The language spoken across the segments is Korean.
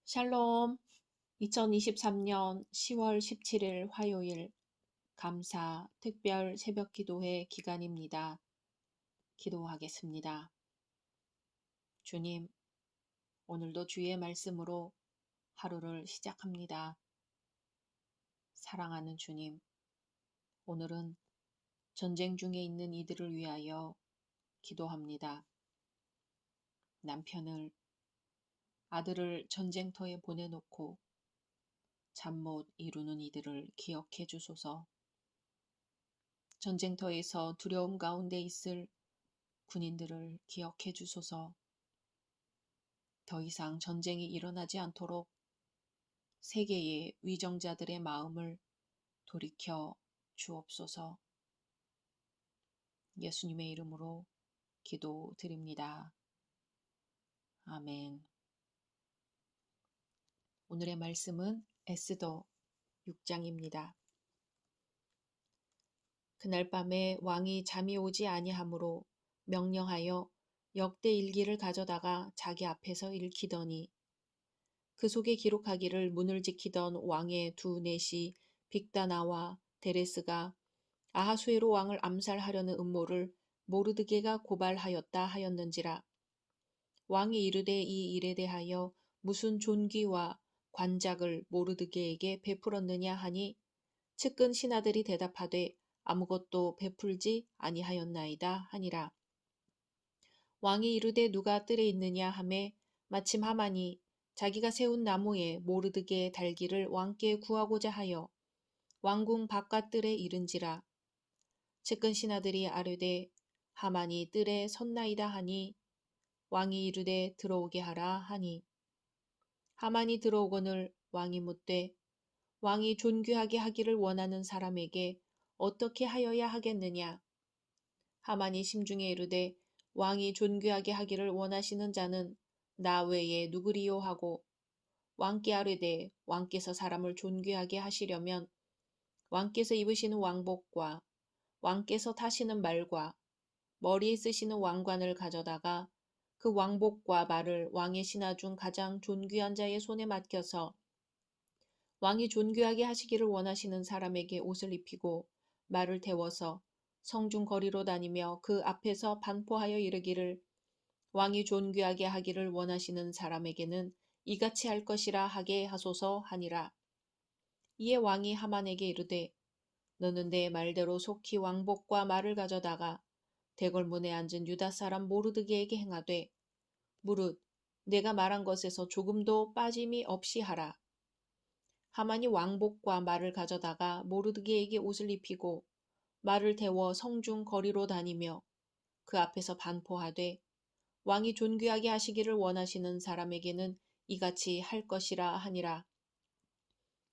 샬롬. 2023년 10월 17일 화요일 감사 특별 새벽 기도회 기간입니다. 기도하겠습니다. 주님, 오늘도 주의 말씀으로 하루를 시작합니다. 사랑하는 주님, 오늘은 전쟁 중에 있는 이들을 위하여 기도합니다. 남편을, 아들을 전쟁터에 보내놓고 잠 못 이루는 이들을 기억해 주소서. 전쟁터에서 두려움 가운데 있을 군인들을 기억해 주소서. 더 이상 전쟁이 일어나지 않도록 세계의 위정자들의 마음을 돌이켜 주옵소서. 예수님의 이름으로 기도드립니다. 아멘. 오늘의 말씀은 에스더 6장입니다. 그날 밤에 왕이 잠이 오지 아니하므로 명령하여 역대 일기를 가져다가 자기 앞에서 읽히더니 그 속에 기록하기를 문을 지키던 왕의 두 넷이 빅다나와 데레스가 아하수에로 왕을 암살하려는 음모를 모르드게가 고발하였다 하였는지라. 왕이 이르되 이 일에 대하여 무슨 존귀와 관작을 모르드게에게 베풀었느냐 하니 측근 신하들이 대답하되 아무것도 베풀지 아니하였나이다 하니라. 왕이 이르되 누가 뜰에 있느냐 하매 마침 하만이 자기가 세운 나무에 모르드게의 달기를 왕께 구하고자 하여 왕궁 바깥 뜰에 이른지라. 측근 신하들이 아뢰되 하만이 뜰에 섰나이다 하니 왕이 이르되 들어오게 하라 하니 하만이 들어오거늘 왕이 묻되 왕이 존귀하게 하기를 원하는 사람에게 어떻게 하여야 하겠느냐. 하만이 심중에 이르되 왕이 존귀하게 하기를 원하시는 자는 나 외에 누구리요 하고 왕께 아뢰되 왕께서 사람을 존귀하게 하시려면 왕께서 입으시는 왕복과 왕께서 타시는 말과 머리에 쓰시는 왕관을 가져다가 그 왕복과 말을 왕의 신하 중 가장 존귀한 자의 손에 맡겨서 왕이 존귀하게 하시기를 원하시는 사람에게 옷을 입히고 말을 태워서 성중 거리로 다니며 그 앞에서 반포하여 이르기를 왕이 존귀하게 하기를 원하시는 사람에게는 이같이 할 것이라 하게 하소서 하니라. 이에 왕이 하만에게 이르되 너는 내 말대로 속히 왕복과 말을 가져다가 대궐문에 앉은 유다 사람 모르드게에게 행하되 무릇 내가 말한 것에서 조금도 빠짐이 없이 하라. 하만이 왕복과 말을 가져다가 모르드게에게 옷을 입히고 말을 태워 성중 거리로 다니며 그 앞에서 반포하되 왕이 존귀하게 하시기를 원하시는 사람에게는 이같이 할 것이라 하니라.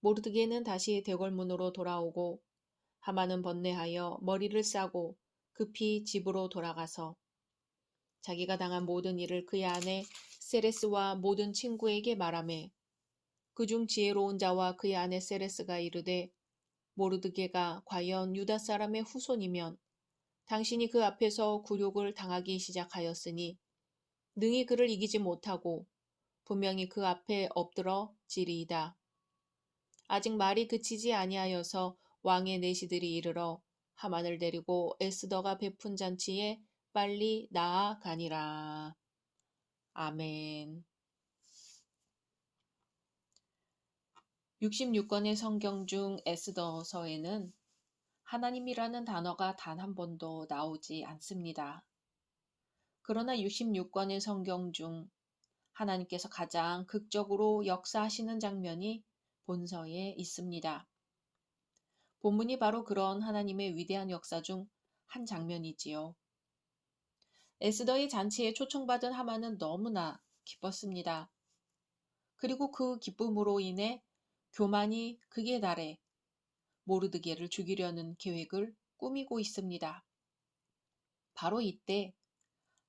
모르드게는 다시 대궐문으로 돌아오고 하만은 번뇌하여 머리를 싸고 급히 집으로 돌아가서 자기가 당한 모든 일을 그의 아내 세레스와 모든 친구에게 말하매 그중 지혜로운 자와 그의 아내 세레스가 이르되 모르드게가 과연 유다 사람의 후손이면 당신이 그 앞에서 굴욕을 당하기 시작하였으니 능히 그를 이기지 못하고 분명히 그 앞에 엎드러 지리이다. 아직 말이 그치지 아니하여서 왕의 내시들이 이르러 하만을 데리고 에스더가 베푼 잔치에 빨리 나아가니라. 아멘. 66권의 성경 중 에스더서에는 하나님이라는 단어가 단 한 번도 나오지 않습니다. 그러나 66권의 성경 중 하나님께서 가장 극적으로 역사하시는 장면이 본서에 있습니다. 본문이 바로 그런 하나님의 위대한 역사 중 한 장면이지요. 에스더의 잔치에 초청받은 하만은 너무나 기뻤습니다. 그리고 그 기쁨으로 인해 교만이 극에 달해 모르드게를 죽이려는 계획을 꾸미고 있습니다. 바로 이때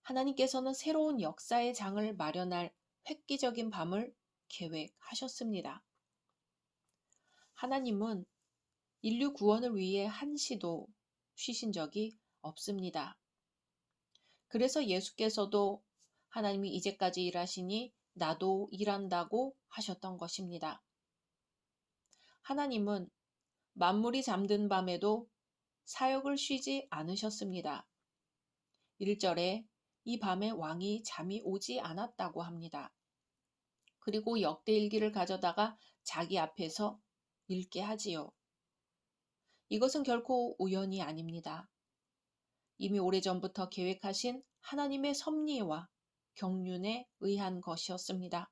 하나님께서는 새로운 역사의 장을 마련할 획기적인 밤을 계획하셨습니다. 하나님은 인류 구원을 위해 한시도 쉬신 적이 없습니다. 그래서 예수께서도 하나님이 이제까지 일하시니 나도 일한다고 하셨던 것입니다. 하나님은 만물이 잠든 밤에도 사역을 쉬지 않으셨습니다. 1절에 이 밤에 왕이 잠이 오지 않았다고 합니다. 그리고 역대일기를 가져다가 자기 앞에서 읽게 하지요. 이것은 결코 우연이 아닙니다. 이미 오래전부터 계획하신 하나님의 섭리와 경륜에 의한 것이었습니다.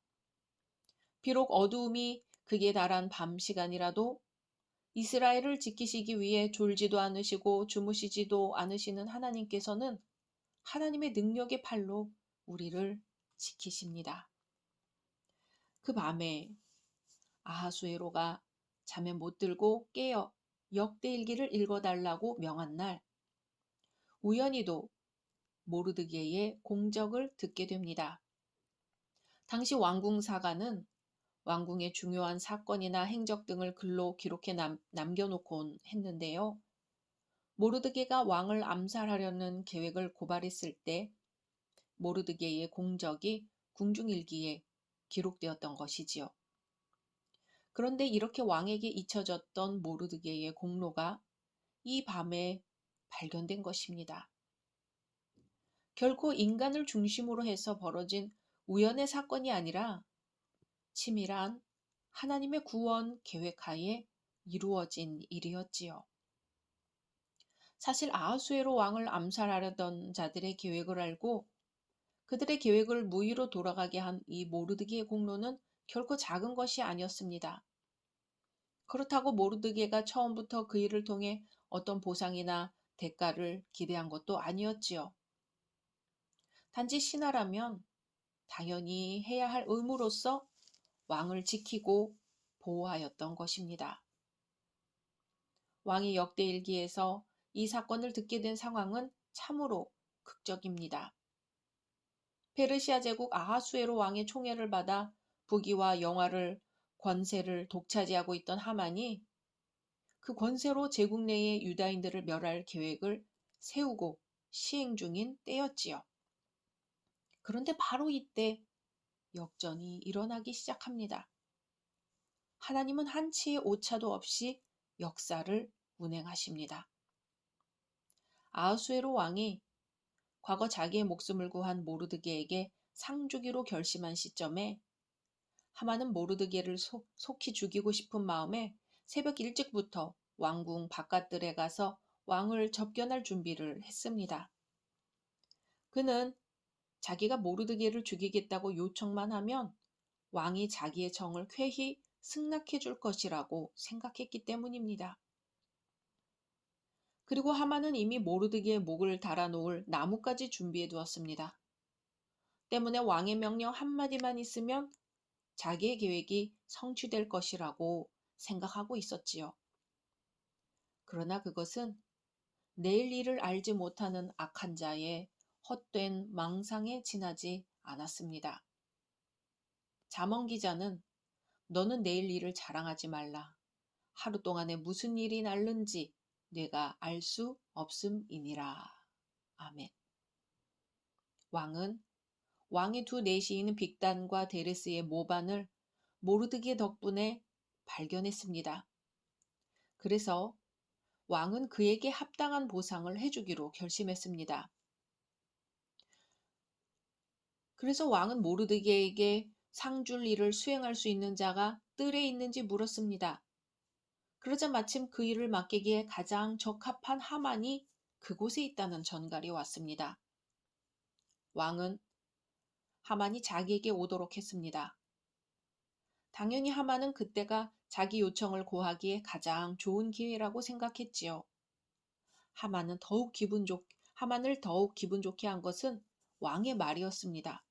비록 어두움이 극에 달한 밤 시간이라도 이스라엘을 지키시기 위해 졸지도 않으시고 주무시지도 않으시는 하나님께서는 하나님의 능력의 팔로 우리를 지키십니다. 그 밤에 아하수에로가 잠에 못 들고 깨어 역대일기를 읽어달라고 명한 날, 우연히도 모르드게의 공적을 듣게 됩니다. 당시 왕궁사가는 왕궁의 중요한 사건이나 행적 등을 글로 기록해 남겨놓곤 했는데요. 모르드게가 왕을 암살하려는 계획을 고발했을 때 모르드게의 공적이 궁중일기에 기록되었던 것이지요. 그런데 이렇게 왕에게 잊혀졌던 모르드게의 공로가 이 밤에 발견된 것입니다. 결코 인간을 중심으로 해서 벌어진 우연의 사건이 아니라 치밀한 하나님의 구원 계획하에 이루어진 일이었지요. 사실 아하수에로 왕을 암살하려던 자들의 계획을 알고 그들의 계획을 무의로 돌아가게 한 이 모르드게의 공로는 결코 작은 것이 아니었습니다. 그렇다고 모르드게가 처음부터 그 일을 통해 어떤 보상이나 대가를 기대한 것도 아니었지요. 단지 신하라면 당연히 해야 할 의무로서 왕을 지키고 보호하였던 것입니다. 왕의 역대일기에서 이 사건을 듣게 된 상황은 참으로 극적입니다. 페르시아 제국 아하수에로 왕의 총애를 받아 부귀와 영화를 권세를 독차지하고 있던 하만이 그 권세로 제국 내의 유다인들을 멸할 계획을 세우고 시행 중인 때였지요. 그런데 바로 이때 역전이 일어나기 시작합니다. 하나님은 한치의 오차도 없이 역사를 운행하십니다. 아하수에로 왕이 과거 자기의 목숨을 구한 모르드게에게 상 주기로 결심한 시점에 하만은 모르드게를 속히 죽이고 싶은 마음에 새벽 일찍부터 왕궁 바깥들에 가서 왕을 접견할 준비를 했습니다. 그는 자기가 모르드게를 죽이겠다고 요청만 하면 왕이 자기의 정을 쾌히 승낙해 줄 것이라고 생각했기 때문입니다. 그리고 하만은 이미 모르드게의 목을 달아놓을 나무까지 준비해 두었습니다. 때문에 왕의 명령 한마디만 있으면 자기의 계획이 성취될 것이라고 생각하고 있었지요. 그러나 그것은 내일 일을 알지 못하는 악한 자의 헛된 망상에 지나지 않았습니다. 잠언 기자는 너는 내일 일을 자랑하지 말라. 하루 동안에 무슨 일이 날는지 내가 알 수 없음이니라. 아멘. 왕은 왕의 두 내시인 빅단과 데레스의 모반을 모르드게 덕분에 발견했습니다. 그래서 왕은 그에게 합당한 보상을 해주기로 결심했습니다. 그래서 왕은 모르드게에게 상 줄 일을 수행할 수 있는 자가 뜰에 있는지 물었습니다. 그러자 마침 그 일을 맡기기에 가장 적합한 하만이 그곳에 있다는 전갈이 왔습니다. 왕은 하만이 자기에게 오도록 했습니다. 당연히 하만은 그때가 자기 요청을 고하기에 가장 좋은 기회라고 생각했지요. 하만을 더욱 기분 좋게 한 것은 왕의 말이었습니다.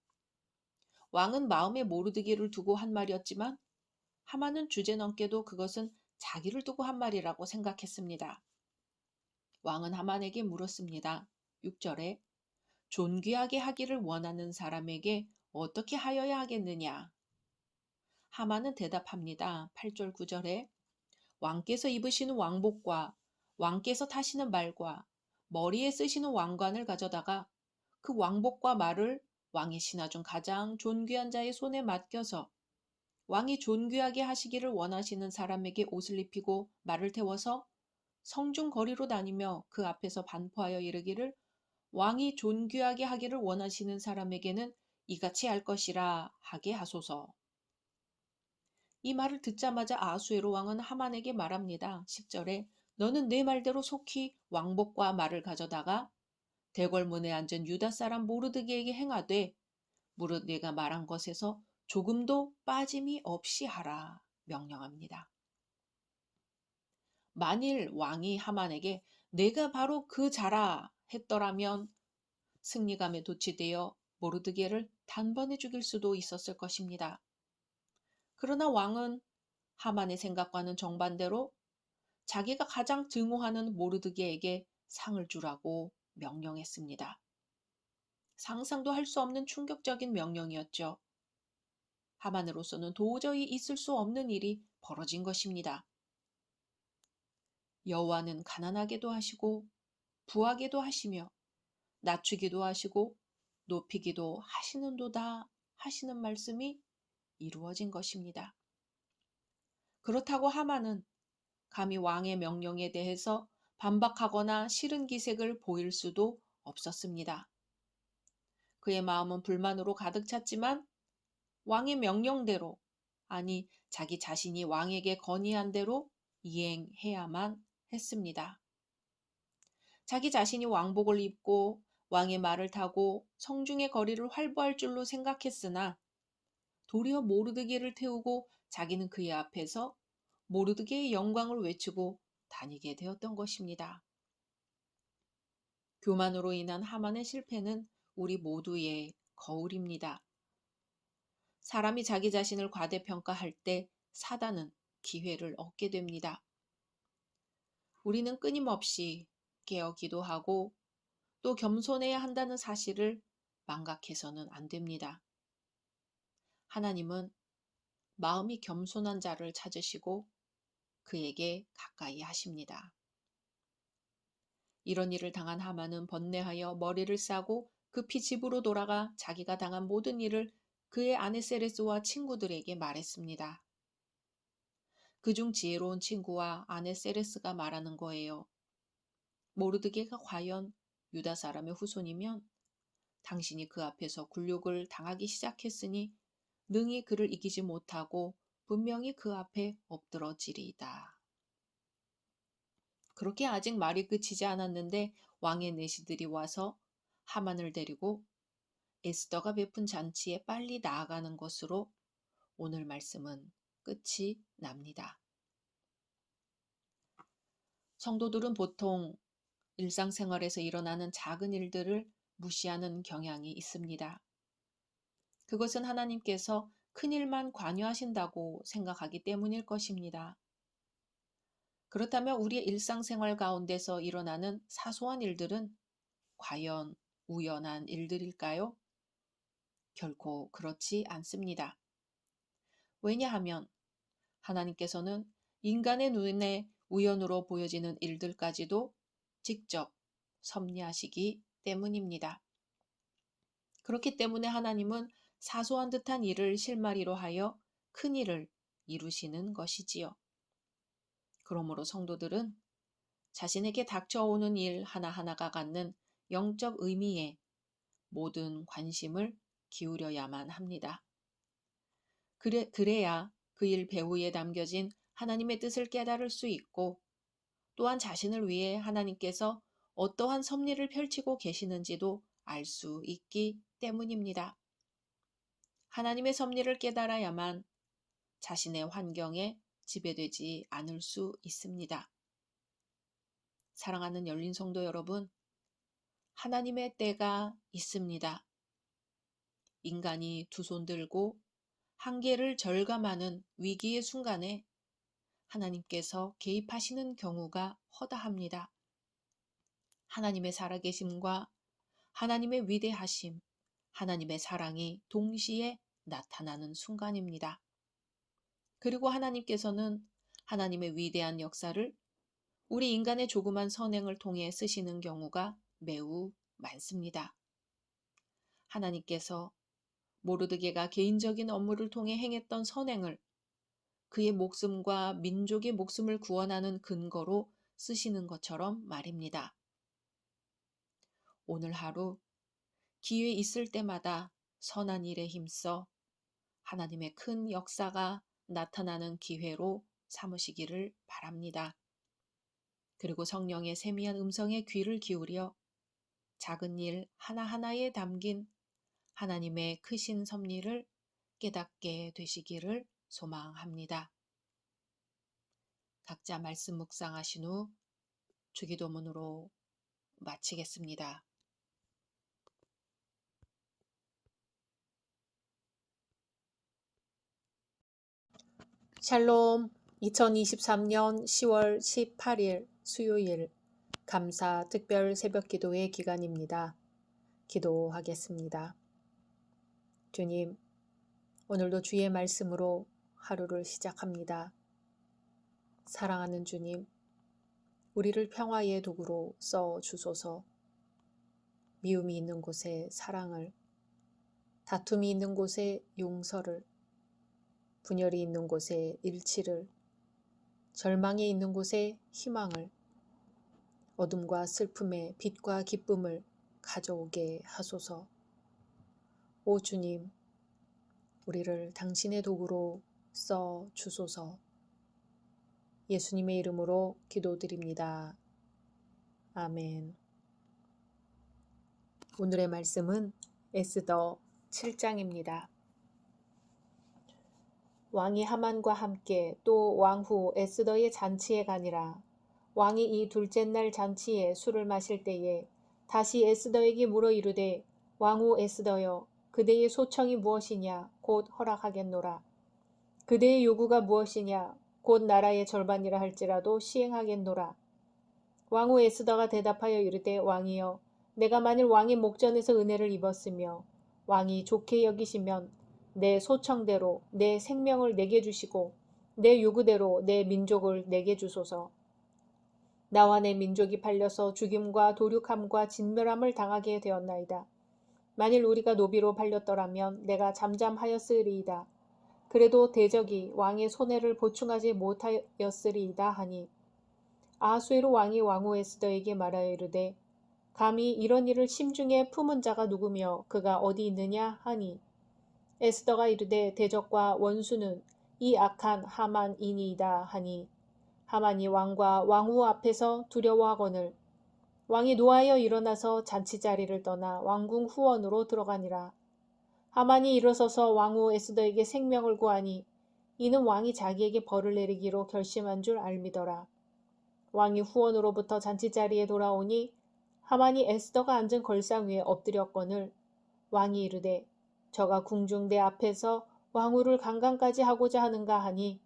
왕은 마음에 모르드게를 두고 한 말이었지만 하만은 주제넘게도 그것은 자기를 두고 한 말이라고 생각했습니다. 왕은 하만에게 물었습니다. 6절에 존귀하게 하기를 원하는 사람에게 어떻게 하여야 하겠느냐? 하만은 대답합니다. 8절 9절에 왕께서 입으시는 왕복과 왕께서 타시는 말과 머리에 쓰시는 왕관을 가져다가 그 왕복과 말을 왕의 신하 중 가장 존귀한 자의 손에 맡겨서 왕이 존귀하게 하시기를 원하시는 사람에게 옷을 입히고 말을 태워서 성중 거리로 다니며 그 앞에서 반포하여 이르기를 왕이 존귀하게 하기를 원하시는 사람에게는 이같이 할 것이라 하게 하소서. 이 말을 듣자마자 아수에로 왕은 하만에게 말합니다. 10절에 너는 내 말대로 속히 왕복과 말을 가져다가 대궐문에 앉은 유다 사람 모르드게에게 행하되 무릇 네가 말한 것에서 조금도 빠짐이 없이 하라 명령합니다. 만일 왕이 하만에게 내가 바로 그 자라 했더라면 승리감에 도취되어 모르드게를 단번에 죽일 수도 있었을 것입니다. 그러나 왕은 하만의 생각과는 정반대로 자기가 가장 증오하는 모르드게에게 상을 주라고 명령했습니다. 상상도 할 수 없는 충격적인 명령이었죠. 하만으로서는 도저히 있을 수 없는 일이 벌어진 것입니다. 여호와는 가난하게도 하시고 부하게도 하시며 낮추기도 하시고 높이기도 하시는도다 하시는 말씀이 이루어진 것입니다. 그렇다고 하만은 감히 왕의 명령에 대해서 반박하거나 싫은 기색을 보일 수도 없었습니다. 그의 마음은 불만으로 가득 찼지만 왕의 명령대로, 아니 자기 자신이 왕에게 건의한 대로 이행해야만 했습니다. 자기 자신이 왕복을 입고 왕의 말을 타고 성중의 거리를 활보할 줄로 생각했으나 도리어 모르드게를 태우고 자기는 그의 앞에서 모르드게의 영광을 외치고 다니게 되었던 것입니다. 교만으로 인한 하만의 실패는 우리 모두의 거울입니다. 사람이 자기 자신을 과대평가할 때 사단은 기회를 얻게 됩니다. 우리는 끊임없이 깨어 기도하고 또 겸손해야 한다는 사실을 망각해서는 안 됩니다. 하나님은 마음이 겸손한 자를 찾으시고 그에게 가까이 하십니다. 이런 일을 당한 하만은 번뇌하여 머리를 싸고 급히 집으로 돌아가 자기가 당한 모든 일을 그의 아내 세레스와 친구들에게 말했습니다. 그중 지혜로운 친구와 아내 세레스가 말하는 거예요. 모르드게가 과연 유다 사람의 후손이면 당신이 그 앞에서 굴욕을 당하기 시작했으니 능히 그를 이기지 못하고 분명히 그 앞에 엎드러지리이다. 그렇게 아직 말이 끝이지 않았는데 왕의 내시들이 와서 하만을 데리고 에스더가 베푼 잔치에 빨리 나아가는 것으로 오늘 말씀은 끝이 납니다. 성도들은 보통 일상생활에서 일어나는 작은 일들을 무시하는 경향이 있습니다. 그것은 하나님께서 큰 일만 관여하신다고 생각하기 때문일 것입니다. 그렇다면 우리의 일상생활 가운데서 일어나는 사소한 일들은 과연 우연한 일들일까요? 결코 그렇지 않습니다. 왜냐하면 하나님께서는 인간의 눈에 우연으로 보여지는 일들까지도 직접 섭리하시기 때문입니다. 그렇기 때문에 하나님은 사소한 듯한 일을 실마리로 하여 큰 일을 이루시는 것이지요. 그러므로 성도들은 자신에게 닥쳐오는 일 하나하나가 갖는 영적 의미에 모든 관심을 기울여야만 합니다. 그래야 그 일 배후에 담겨진 하나님의 뜻을 깨달을 수 있고 또한 자신을 위해 하나님께서 어떠한 섭리를 펼치고 계시는지도 알 수 있기 때문입니다. 하나님의 섭리를 깨달아야만 자신의 환경에 지배되지 않을 수 있습니다. 사랑하는 열린 성도 여러분, 하나님의 때가 있습니다. 인간이 두 손 들고 한계를 절감하는 위기의 순간에 하나님께서 개입하시는 경우가 허다합니다. 하나님의 살아계심과 하나님의 위대하심, 하나님의 사랑이 동시에 나타나는 순간입니다. 그리고 하나님께서는 하나님의 위대한 역사를 우리 인간의 조그만 선행을 통해 쓰시는 경우가 매우 많습니다. 하나님께서 모르드게가 개인적인 업무를 통해 행했던 선행을 그의 목숨과 민족의 목숨을 구원하는 근거로 쓰시는 것처럼 말입니다. 오늘 하루 기회 있을 때마다 선한 일에 힘써 하나님의 큰 역사가 나타나는 기회로 삼으시기를 바랍니다. 그리고 성령의 세미한 음성에 귀를 기울여 작은 일 하나하나에 담긴 하나님의 크신 섭리를 깨닫게 되시기를 소망합니다. 각자 말씀 묵상하신 후 주기도문으로 마치겠습니다. 샬롬. 2023년 10월 18일 수요일 감사 특별 새벽 기도의 기간입니다. 기도하겠습니다. 주님, 오늘도 주의 말씀으로 하루를 시작합니다. 사랑하는 주님, 우리를 평화의 도구로 써 주소서. 미움이 있는 곳에 사랑을, 다툼이 있는 곳에 용서를, 분열이 있는 곳에 일치를, 절망이 있는 곳에 희망을, 어둠과 슬픔에 빛과 기쁨을 가져오게 하소서. 오 주님, 우리를 당신의 도구로 써 주소서. 예수님의 이름으로 기도드립니다. 아멘. 오늘의 말씀은 에스더 7장입니다. 왕이 하만과 함께 또 왕후 에스더의 잔치에 가니라. 왕이 이 둘째 날 잔치에 술을 마실 때에 다시 에스더에게 물어 이르되, 왕후 에스더여, 그대의 소청이 무엇이냐 곧 허락하겠노라. 그대의 요구가 무엇이냐 곧 나라의 절반이라 할지라도 시행하겠노라. 왕후 에스더가 대답하여 이르되, 왕이여, 내가 만일 왕의 목전에서 은혜를 입었으며 왕이 좋게 여기시면 내 소청대로 내 생명을 내게 주시고 내 요구대로 내 민족을 내게 주소서. 나와 내 민족이 팔려서 죽임과 도륙함과 진멸함을 당하게 되었나이다. 만일 우리가 노비로 팔렸더라면 내가 잠잠하였으리이다. 그래도 대적이 왕의 손해를 보충하지 못하였으리이다 하니, 아하수에로 왕이 왕후 에스더에게 말하여 이르되, 감히 이런 일을 심중에 품은 자가 누구며 그가 어디 있느냐 하니, 에스더가 이르되, 대적과 원수는 이 악한 하만이니이다 하니, 하만이 왕과 왕후 앞에서 두려워하거늘 왕이 노하여 일어나서 잔치자리를 떠나 왕궁 후원으로 들어가니라. 하만이 일어서서 왕후 에스더에게 생명을 구하니 이는 왕이 자기에게 벌을 내리기로 결심한 줄 알미더라. 왕이 후원으로부터 잔치자리에 돌아오니 하만이 에스더가 앉은 걸상 위에 엎드렸거늘 왕이 이르되, 저가 궁중 내 앞에서 왕후를 강간까지 하고자 하는가 하니,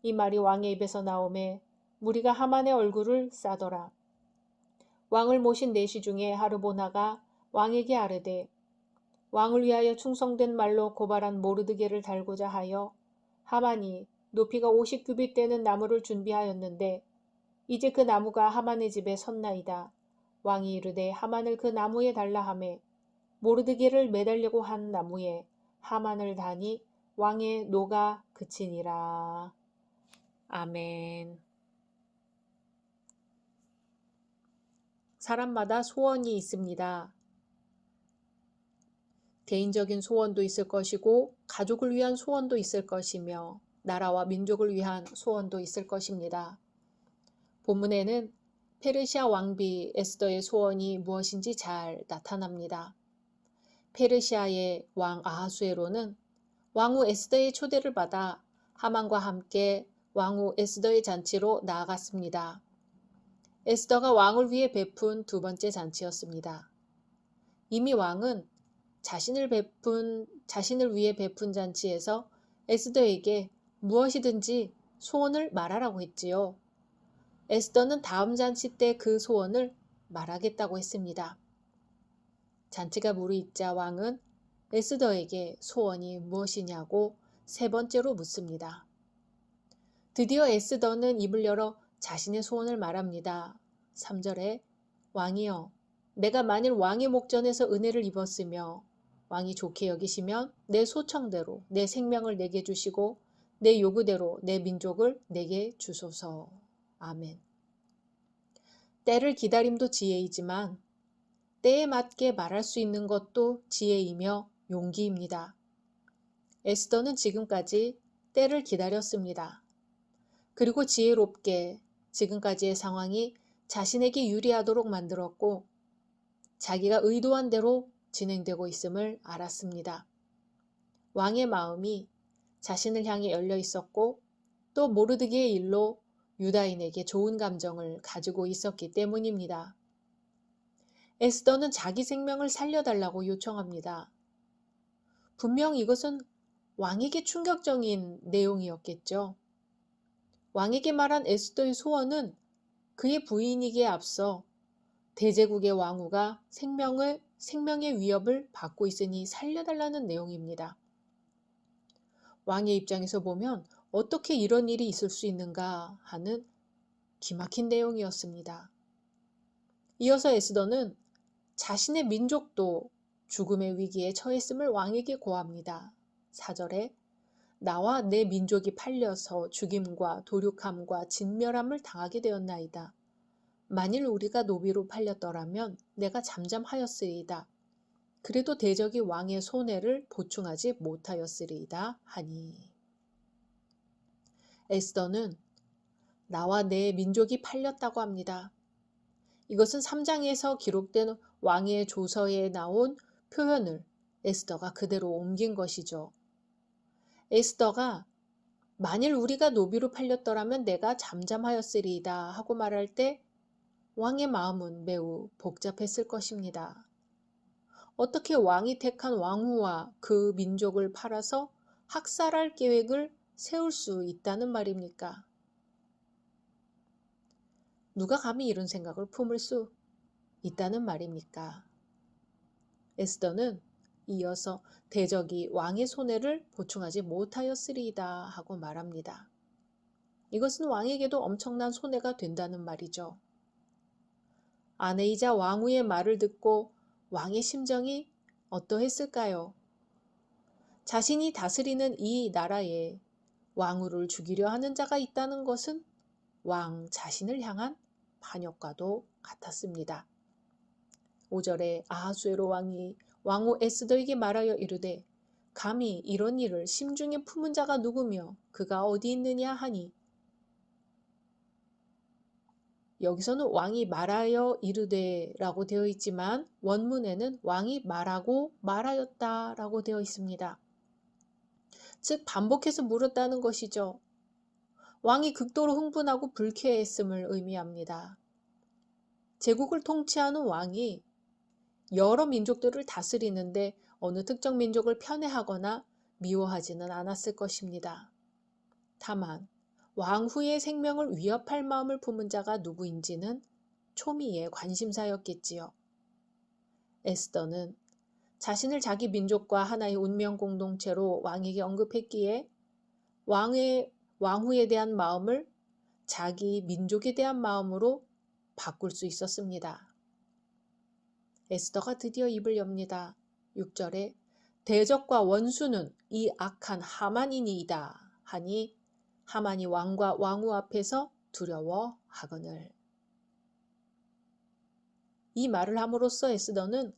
이 말이 왕의 입에서 나오매 무리가 하만의 얼굴을 싸더라. 왕을 모신 내시 중에 하르보나가 왕에게 아뢰되, 왕을 위하여 충성된 말로 고발한 모르드게를 달고자 하여 하만이 높이가 50규빗 되는 나무를 준비하였는데 이제 그 나무가 하만의 집에 섰나이다. 왕이 이르되 하만을 그 나무에 달라 하매 모르드게를 매달려고 한 나무에 하만을 다니 왕의 노가 그치니라. 아멘. 사람마다 소원이 있습니다. 개인적인 소원도 있을 것이고 가족을 위한 소원도 있을 것이며 나라와 민족을 위한 소원도 있을 것입니다. 본문에는 페르시아 왕비 에스더의 소원이 무엇인지 잘 나타납니다. 페르시아의 왕 아하수에로는 왕후 에스더의 초대를 받아 하만과 함께 왕후 에스더의 잔치로 나아갔습니다. 에스더가 왕을 위해 베푼 두 번째 잔치였습니다. 이미 왕은 자신을 위해 베푼 잔치에서 에스더에게 무엇이든지 소원을 말하라고 했지요. 에스더는 다음 잔치 때 그 소원을 말하겠다고 했습니다. 잔치가 무르익자 왕은 에스더에게 소원이 무엇이냐고 세 번째로 묻습니다. 드디어 에스더는 입을 열어 자신의 소원을 말합니다. 3절에 왕이여, 내가 만일 왕의 목전에서 은혜를 입었으며 왕이 좋게 여기시면 내 소청대로 내 생명을 내게 주시고 내 요구대로 내 민족을 내게 주소서. 아멘. 때를 기다림도 지혜이지만 때에 맞게 말할 수 있는 것도 지혜이며 용기입니다. 에스더는 지금까지 때를 기다렸습니다. 그리고 지혜롭게 지금까지의 상황이 자신에게 유리하도록 만들었고 자기가 의도한 대로 진행되고 있음을 알았습니다. 왕의 마음이 자신을 향해 열려 있었고 또 모르드게의 일로 유다인에게 좋은 감정을 가지고 있었기 때문입니다. 에스더는 자기 생명을 살려달라고 요청합니다. 분명 이것은 왕에게 충격적인 내용이었겠죠. 왕에게 말한 에스더의 소원은 그의 부인이기에 앞서 대제국의 왕후가 생명의 위협을 받고 있으니 살려달라는 내용입니다. 왕의 입장에서 보면 어떻게 이런 일이 있을 수 있는가 하는 기막힌 내용이었습니다. 이어서 에스더는 자신의 민족도 죽음의 위기에 처했음을 왕에게 고합니다. 4절에 나와 내 민족이 팔려서 죽임과 도륙함과 진멸함을 당하게 되었나이다. 만일 우리가 노비로 팔렸더라면 내가 잠잠하였으리이다. 그래도 대적이 왕의 손해를 보충하지 못하였으리이다 하니. 에스더는 나와 내 민족이 팔렸다고 합니다. 이것은 3장에서 기록된 왕의 조서에 나온 표현을 에스더가 그대로 옮긴 것이죠. 에스더가 만일 우리가 노비로 팔렸더라면 내가 잠잠하였으리이다 하고 말할 때 왕의 마음은 매우 복잡했을 것입니다. 어떻게 왕이 택한 왕후와 그 민족을 팔아서 학살할 계획을 세울 수 있다는 말입니까? 누가 감히 이런 생각을 품을 수 있다는 말입니까? 에스더는 이어서 대적이 왕의 손해를 보충하지 못하였으리이다 하고 말합니다. 이것은 왕에게도 엄청난 손해가 된다는 말이죠. 아내이자 왕후의 말을 듣고 왕의 심정이 어떠했을까요? 자신이 다스리는 이 나라에 왕후를 죽이려 하는 자가 있다는 것은 왕 자신을 향한 반역과도 같았습니다. 5절에 아하수에로 왕이 왕후 에스더에게 말하여 이르되 감히 이런 일을 심중에 품은 자가 누구며 그가 어디 있느냐 하니 여기서는 왕이 말하여 이르되라고 되어 있지만 원문에는 왕이 말하고 말하였다라고 되어 있습니다. 즉 반복해서 물었다는 것이죠. 왕이 극도로 흥분하고 불쾌했음을 의미합니다. 제국을 통치하는 왕이 여러 민족들을 다스리는데 어느 특정 민족을 편애하거나 미워하지는 않았을 것입니다. 다만 왕후의 생명을 위협할 마음을 품은 자가 누구인지는 초미의 관심사였겠지요. 에스더는 자신을 자기 민족과 하나의 운명 공동체로 왕에게 언급했기에 왕후에 대한 마음을 자기 민족에 대한 마음으로 바꿀 수 있었습니다. 에스더가 드디어 입을 엽니다. 6절에 대적과 원수는 이 악한 하만이니이다 하니 하만이 왕과 왕후 앞에서 두려워하거늘. 이 말을 함으로써 에스더는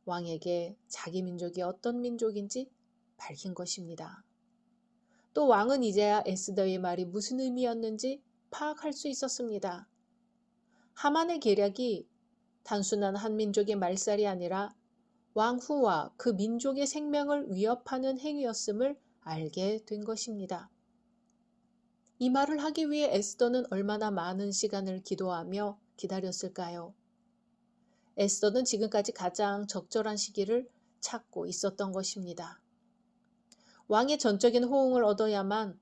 왕에게 자기 민족이 어떤 민족인지 밝힌 것입니다. 또 왕은 이제야 에스더의 말이 무슨 의미였는지 파악할 수 있었습니다. 하만의 계략이 단순한 한 민족의 말살이 아니라 왕후와 그 민족의 생명을 위협하는 행위였음을 알게 된 것입니다. 이 말을 하기 위해 에스더는 얼마나 많은 시간을 기도하며 기다렸을까요? 에스더는 지금까지 가장 적절한 시기를 찾고 있었던 것입니다. 왕의 전적인 호응을 얻어야만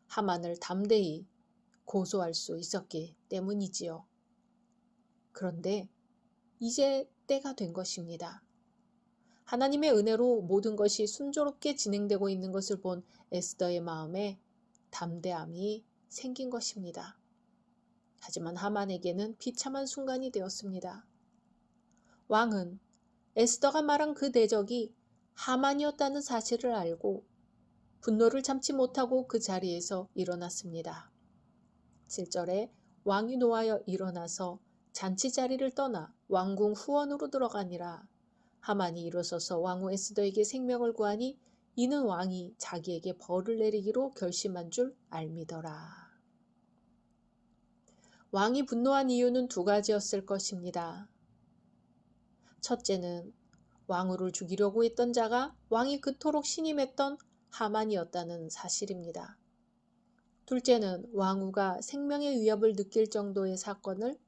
하만을 담대히 고소할 수 있었기 때문이지요. 그런데 이제 때가 된 것입니다. 하나님의 은혜로 모든 것이 순조롭게 진행되고 있는 것을 본 에스더의 마음에 담대함이 생긴 것입니다. 하지만 하만에게는 비참한 순간이 되었습니다. 왕은 에스더가 말한 그 대적이 하만이었다는 사실을 알고 분노를 참지 못하고 그 자리에서 일어났습니다. 7절에 왕이 노하여 일어나서 잔치 자리를 떠나 왕궁 후원으로 들어가니라. 하만이 일어서서 왕후 에스더에게 생명을 구하니 이는 왕이 자기에게 벌을 내리기로 결심한 줄 알미더라. 왕이 분노한 이유는 두 가지였을 것입니다. 첫째는 왕후를 죽이려고 했던 자가 왕이 그토록 신임했던 하만이었다는 사실입니다. 둘째는 왕후가 생명의 위협을 느낄 정도의 사건을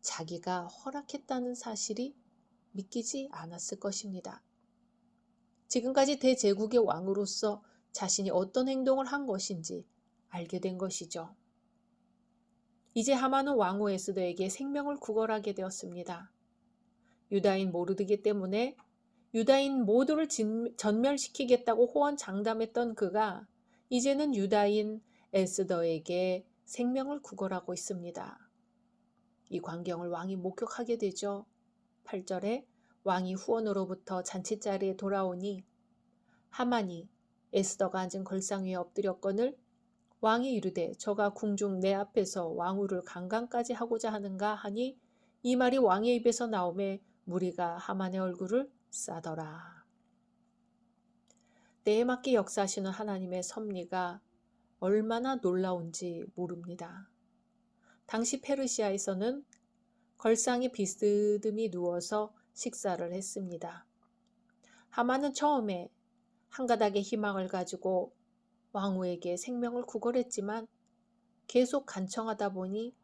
자기가 허락했다는 사실이 믿기지 않았을 것입니다. 지금까지 대제국의 왕으로서 자신이 어떤 행동을 한 것인지 알게 된 것이죠. 이제 하만은 왕후 에스더에게 생명을 구걸하게 되었습니다. 유다인 모르드게 때문에 유다인 모두를 전멸시키겠다고 호언장담했던 그가 이제는 유다인 에스더에게 생명을 구걸하고 있습니다. 이 광경을 왕이 목격하게 되죠. 8절에 왕이 후원으로부터 잔치자리에 돌아오니 하만이 에스더가 앉은 걸상 위에 엎드렸거늘 왕이 이르되 저가 궁중 내 앞에서 왕후를 강간까지 하고자 하는가 하니 이 말이 왕의 입에서 나오매 무리가 하만의 얼굴을 싸더라. 때에 맞게 역사하시는 하나님의 섭리가 얼마나 놀라운지 모릅니다. 당시 페르시아에서는 걸상에 비스듬히 누워서 식사를 했습니다. 하만은 처음에 한 가닥의 희망을 가지고 왕후에게 생명을 구걸했지만 계속 간청하다 보니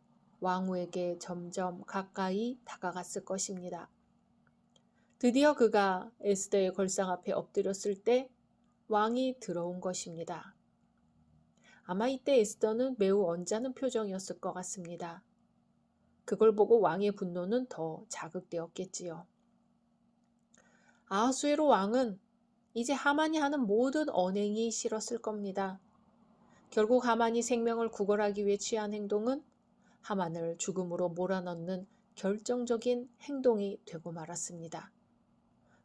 왕후에게 점점 가까이 다가갔을 것입니다. 드디어 그가 에스더의 걸상 앞에 엎드렸을 때 왕이 들어온 것입니다. 아마 이때 에스더는 매우 언짢은 표정이었을 것 같습니다. 그걸 보고 왕의 분노는 더 자극되었겠지요. 아하수에로 왕은 이제 하만이 하는 모든 언행이 싫었을 겁니다. 결국 하만이 생명을 구걸하기 위해 취한 행동은 하만을 죽음으로 몰아넣는 결정적인 행동이 되고 말았습니다.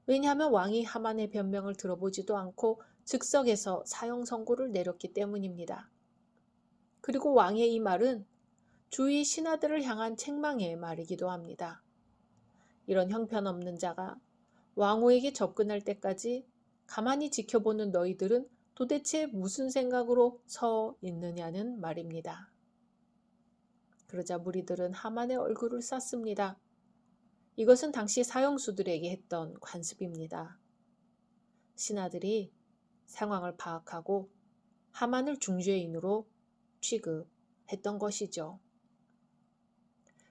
왜냐하면 왕이 하만의 변명을 들어보지도 않고 즉석에서 사형 선고를 내렸기 때문입니다. 그리고 왕의 이 말은 주위 신하들을 향한 책망의 말이기도 합니다. 이런 형편없는 자가 왕후에게 접근할 때까지 가만히 지켜보는 너희들은 도대체 무슨 생각으로 서 있느냐는 말입니다. 그러자 무리들은 하만의 얼굴을 쌌습니다. 이것은 당시 사형수들에게 했던 관습입니다. 신하들이 상황을 파악하고 하만을 중죄인으로 취급했던 것이죠.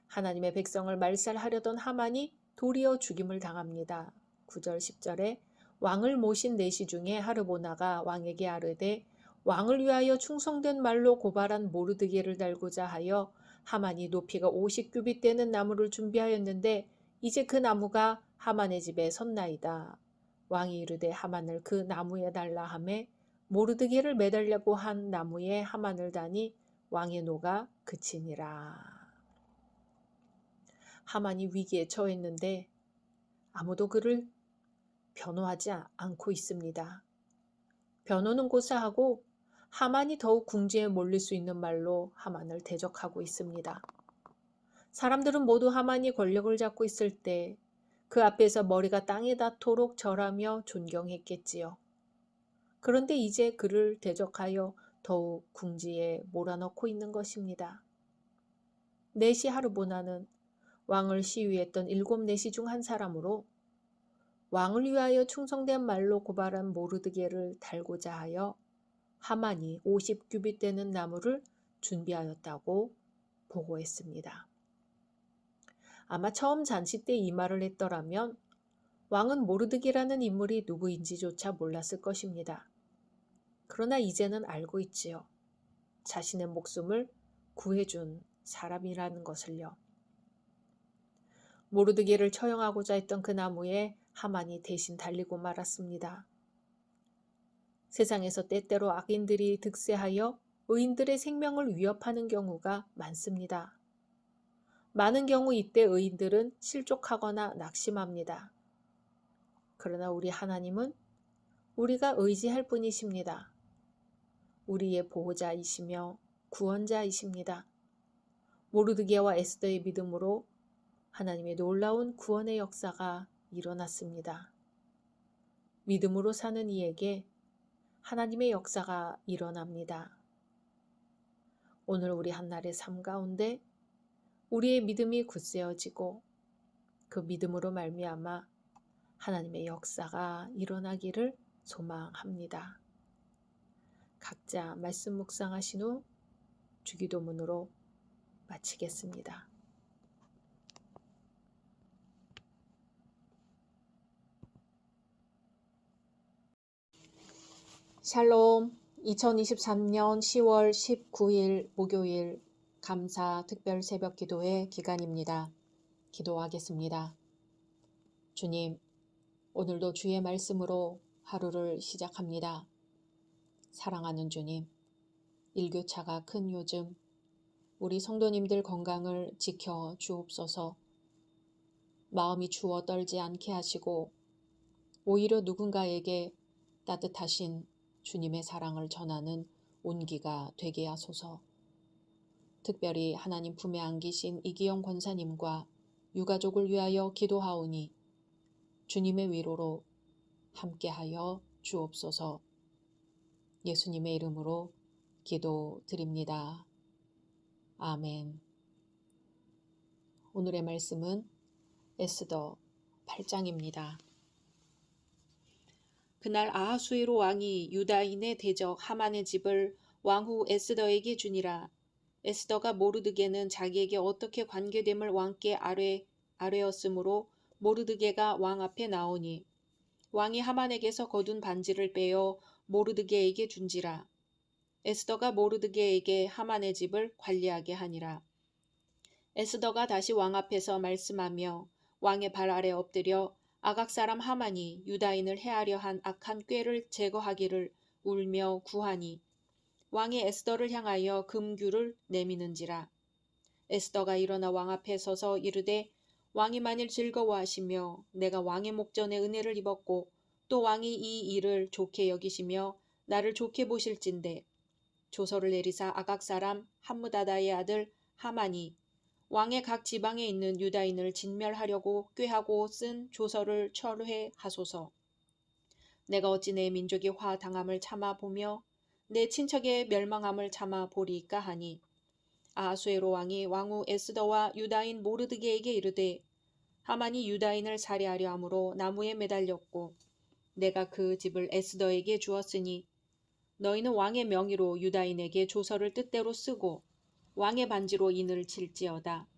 하나님의 백성을 말살하려던 하만이 도리어 죽임을 당합니다. 9절 10절에 왕을 모신 내시 중에 하르보나가 왕에게 아뢰되 왕을 위하여 충성된 말로 고발한 모르드게를 달고자 하여 하만이 높이가 50규빗 되는 나무를 준비하였는데 이제 그 나무가 하만의 집에 섰나이다. 왕이 이르되 하만을 그 나무에 달라 하매 모르드게를 매달려고 한 나무에 하만을 다니 왕의 노가 그치니라. 하만이 위기에 처했는데 아무도 그를 변호하지 않고 있습니다. 변호는 고사하고 하만이 더욱 궁지에 몰릴 수 있는 말로 하만을 대적하고 있습니다. 사람들은 모두 하만이 권력을 잡고 있을 때 그 앞에서 머리가 땅에 닿도록 절하며 존경했겠지요. 그런데 이제 그를 대적하여 더욱 궁지에 몰아넣고 있는 것입니다. 내시 하르보나는 왕을 시위했던 7 내시 중 한 사람으로 왕을 위하여 충성된 말로 고발한 모르드게를 달고자 하여 하만이 50규빗 되는 나무를 준비하였다고 보고했습니다. 아마 처음 잔치 때 이 말을 했더라면 왕은 모르드게라는 인물이 누구인지조차 몰랐을 것입니다. 그러나 이제는 알고 있지요. 자신의 목숨을 구해준 사람이라는 것을요. 모르드게를 처형하고자 했던 그 나무에 하만이 대신 달리고 말았습니다. 세상에서 때때로 악인들이 득세하여 의인들의 생명을 위협하는 경우가 많습니다. 많은 경우 이때 의인들은 실족하거나 낙심합니다. 그러나 우리 하나님은 우리가 의지할 분이십니다. 우리의 보호자이시며 구원자이십니다. 모르드게와 에스더의 믿음으로 하나님의 놀라운 구원의 역사가 일어났습니다. 믿음으로 사는 이에게 하나님의 역사가 일어납니다. 오늘 우리 한날의 삶 가운데 우리의 믿음이 굳세어지고 그 믿음으로 말미암아 하나님의 역사가 일어나기를 소망합니다. 각자 말씀 묵상하신 후 주기도문으로 마치겠습니다. 샬롬. 2023년 10월 19일 목요일 감사 특별 새벽 기도회 기간입니다. 기도하겠습니다. 주님, 오늘도 주의 말씀으로 하루를 시작합니다. 사랑하는 주님, 일교차가 큰 요즘 우리 성도님들 건강을 지켜 주옵소서. 마음이 추워 떨지 않게 하시고 오히려 누군가에게 따뜻하신 주님의 사랑을 전하는 온기가 되게 하소서. 특별히 하나님 품에 안기신 이기영 권사님과 유가족을 위하여 기도하오니 주님의 위로로 함께하여 주옵소서. 예수님의 이름으로 기도드립니다. 아멘. 오늘의 말씀은 에스더 8장입니다. 그날 아하수에로 왕이 유다인의 대적 하만의 집을 왕후 에스더에게 주니라. 에스더가 모르드게는 자기에게 어떻게 관계됨을 왕께 아뢰었으므로 모르드게가 왕 앞에 나오니 왕이 하만에게서 거둔 반지를 빼어 모르드게에게 준지라. 에스더가 모르드게에게 하만의 집을 관리하게 하니라. 에스더가 다시 왕 앞에서 말씀하며 왕의 발 아래 엎드려 아각 사람 하만이 유다인을 해하려 한 악한 꾀를 제거하기를 울며 구하니 왕이 에스더를 향하여 금규를 내미는지라. 에스더가 일어나 왕 앞에 서서 이르되 왕이 만일 즐거워하시며 내가 왕의 목전에 은혜를 입었고 또 왕이 이 일을 좋게 여기시며 나를 좋게 보실진대 조서를 내리사 아각 사람 함므다다의 아들 하만이 왕의 각 지방에 있는 유다인을 진멸하려고 꾀하고 쓴 조서를 철회 하소서. 내가 어찌 내 민족이 화 당함을 참아 보며 내 친척의 멸망함을 참아 보리이까 하니 아하수에로 왕이 왕후 에스더와 유다인 모르드게에게 이르되 하만이 유다인을 살해하려 함으로 나무에 매달렸고 내가 그 집을 에스더에게 주었으니 너희는 왕의 명의로 유다인에게 조서를 뜻대로 쓰고 왕의 반지로 인을 칠지어다.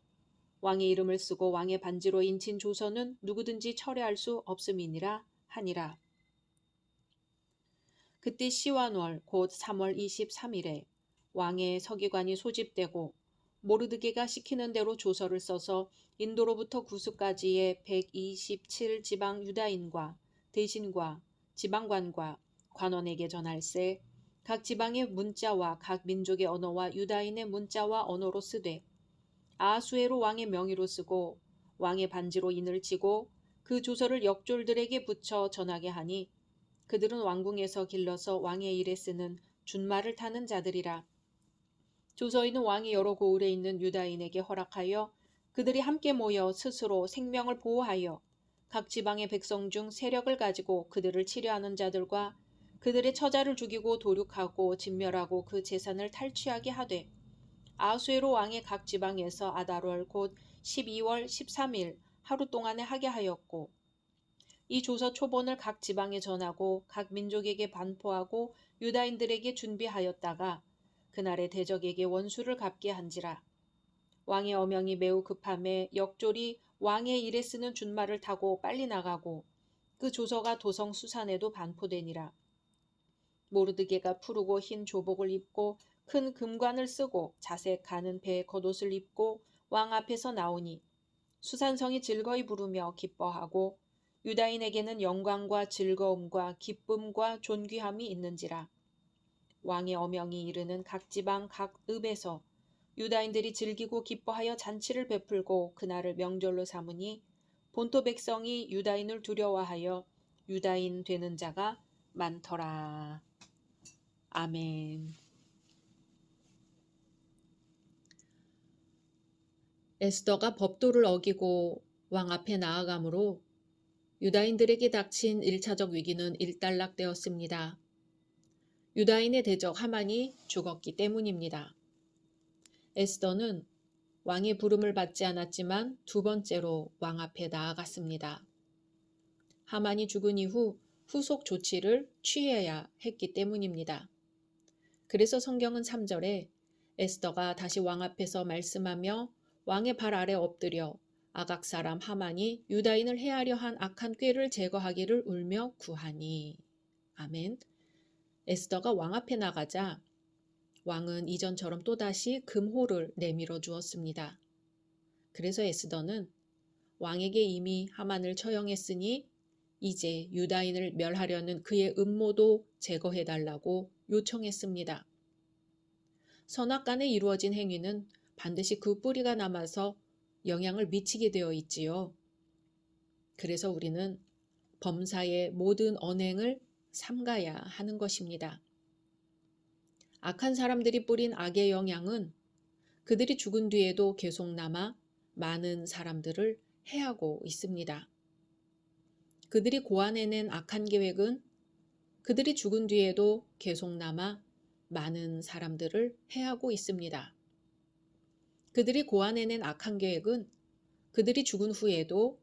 왕의 이름을 쓰고 왕의 반지로 인친 조서는 누구든지 철회할 수 없음이니라 하니라. 그때 시완월 곧 3월 23일에 왕의 서기관이 소집되고 모르드게가 시키는 대로 조서를 써서 인도로부터 구스까지의 127지방 유다인과 대신과 지방관과 관원에게 전할세 각 지방의 문자와 각 민족의 언어와 유다인의 문자와 언어로 쓰되 아하수에로 왕의 명의로 쓰고 왕의 반지로 인을 치고 그 조서를 역졸들에게 붙여 전하게 하니 그들은 왕궁에서 길러서 왕의 일에 쓰는 준말을 타는 자들이라. 조서인은 왕이 여러 고을에 있는 유다인에게 허락하여 그들이 함께 모여 스스로 생명을 보호하여 각 지방의 백성 중 세력을 가지고 그들을 치려하는 자들과 그들의 처자를 죽이고 도륙하고 진멸하고 그 재산을 탈취하게 하되 아하수에로 왕의 각 지방에서 아달월 곧 12월 13일 하루 동안에 하게 하였고 이 조서 초본을 각 지방에 전하고 각 민족에게 반포하고 유다인들에게 준비하였다가 그날의 대적에게 원수를 갚게 한지라. 왕의 어명이 매우 급함에 역졸이 왕의 일에 쓰는 준말을 타고 빨리 나가고 그 조서가 도성 수산에도 반포되니라. 모르드게가 푸르고 흰 조복을 입고 큰 금관을 쓰고 자색 가는 배의 겉옷을 입고 왕 앞에서 나오니 수산성이 즐거이 부르며 기뻐하고 유다인에게는 영광과 즐거움과 기쁨과 존귀함이 있는지라. 왕의 어명이 이르는 각 지방 각 읍에서 유다인들이 즐기고 기뻐하여 잔치를 베풀고 그날을 명절로 삼으니 본토 백성이 유다인을 두려워하여 유다인 되는 자가 많더라. 아멘. 에스더가 법도를 어기고 왕 앞에 나아가므로 유다인들에게 닥친 1차적 위기는 일단락되었습니다. 유다인의 대적 하만이 죽었기 때문입니다. 에스더는 왕의 부름을 받지 않았지만 두 번째로 왕 앞에 나아갔습니다. 하만이 죽은 이후 후속 조치를 취해야 했기 때문입니다. 그래서 성경은 3절에 에스더가 다시 왕 앞에서 말씀하며 왕의 발 아래 엎드려 아각 사람 하만이 유다인을 해하려 한 악한 꾀를 제거하기를 울며 구하니. 아멘. 에스더가 왕 앞에 나가자 왕은 이전처럼 또다시 금호를 내밀어 주었습니다. 그래서 에스더는 왕에게 이미 하만을 처형했으니 이제 유다인을 멸하려는 그의 음모도 제거해달라고 요청했습니다. 선악간에 이루어진 행위는 반드시 그 뿌리가 남아서 영향을 미치게 되어 있지요. 그래서 우리는 범사의 모든 언행을 삼가야 하는 것입니다. 악한 사람들이 뿌린 악의 영향은 그들이 죽은 뒤에도 계속 남아 많은 사람들을 해하고 있습니다. 그들이 고안해낸 악한 계획은 그들이 죽은 뒤에도 계속 남아 많은 사람들을 해하고 있습니다. 그들이 고안해낸 악한 계획은 그들이 죽은 후에도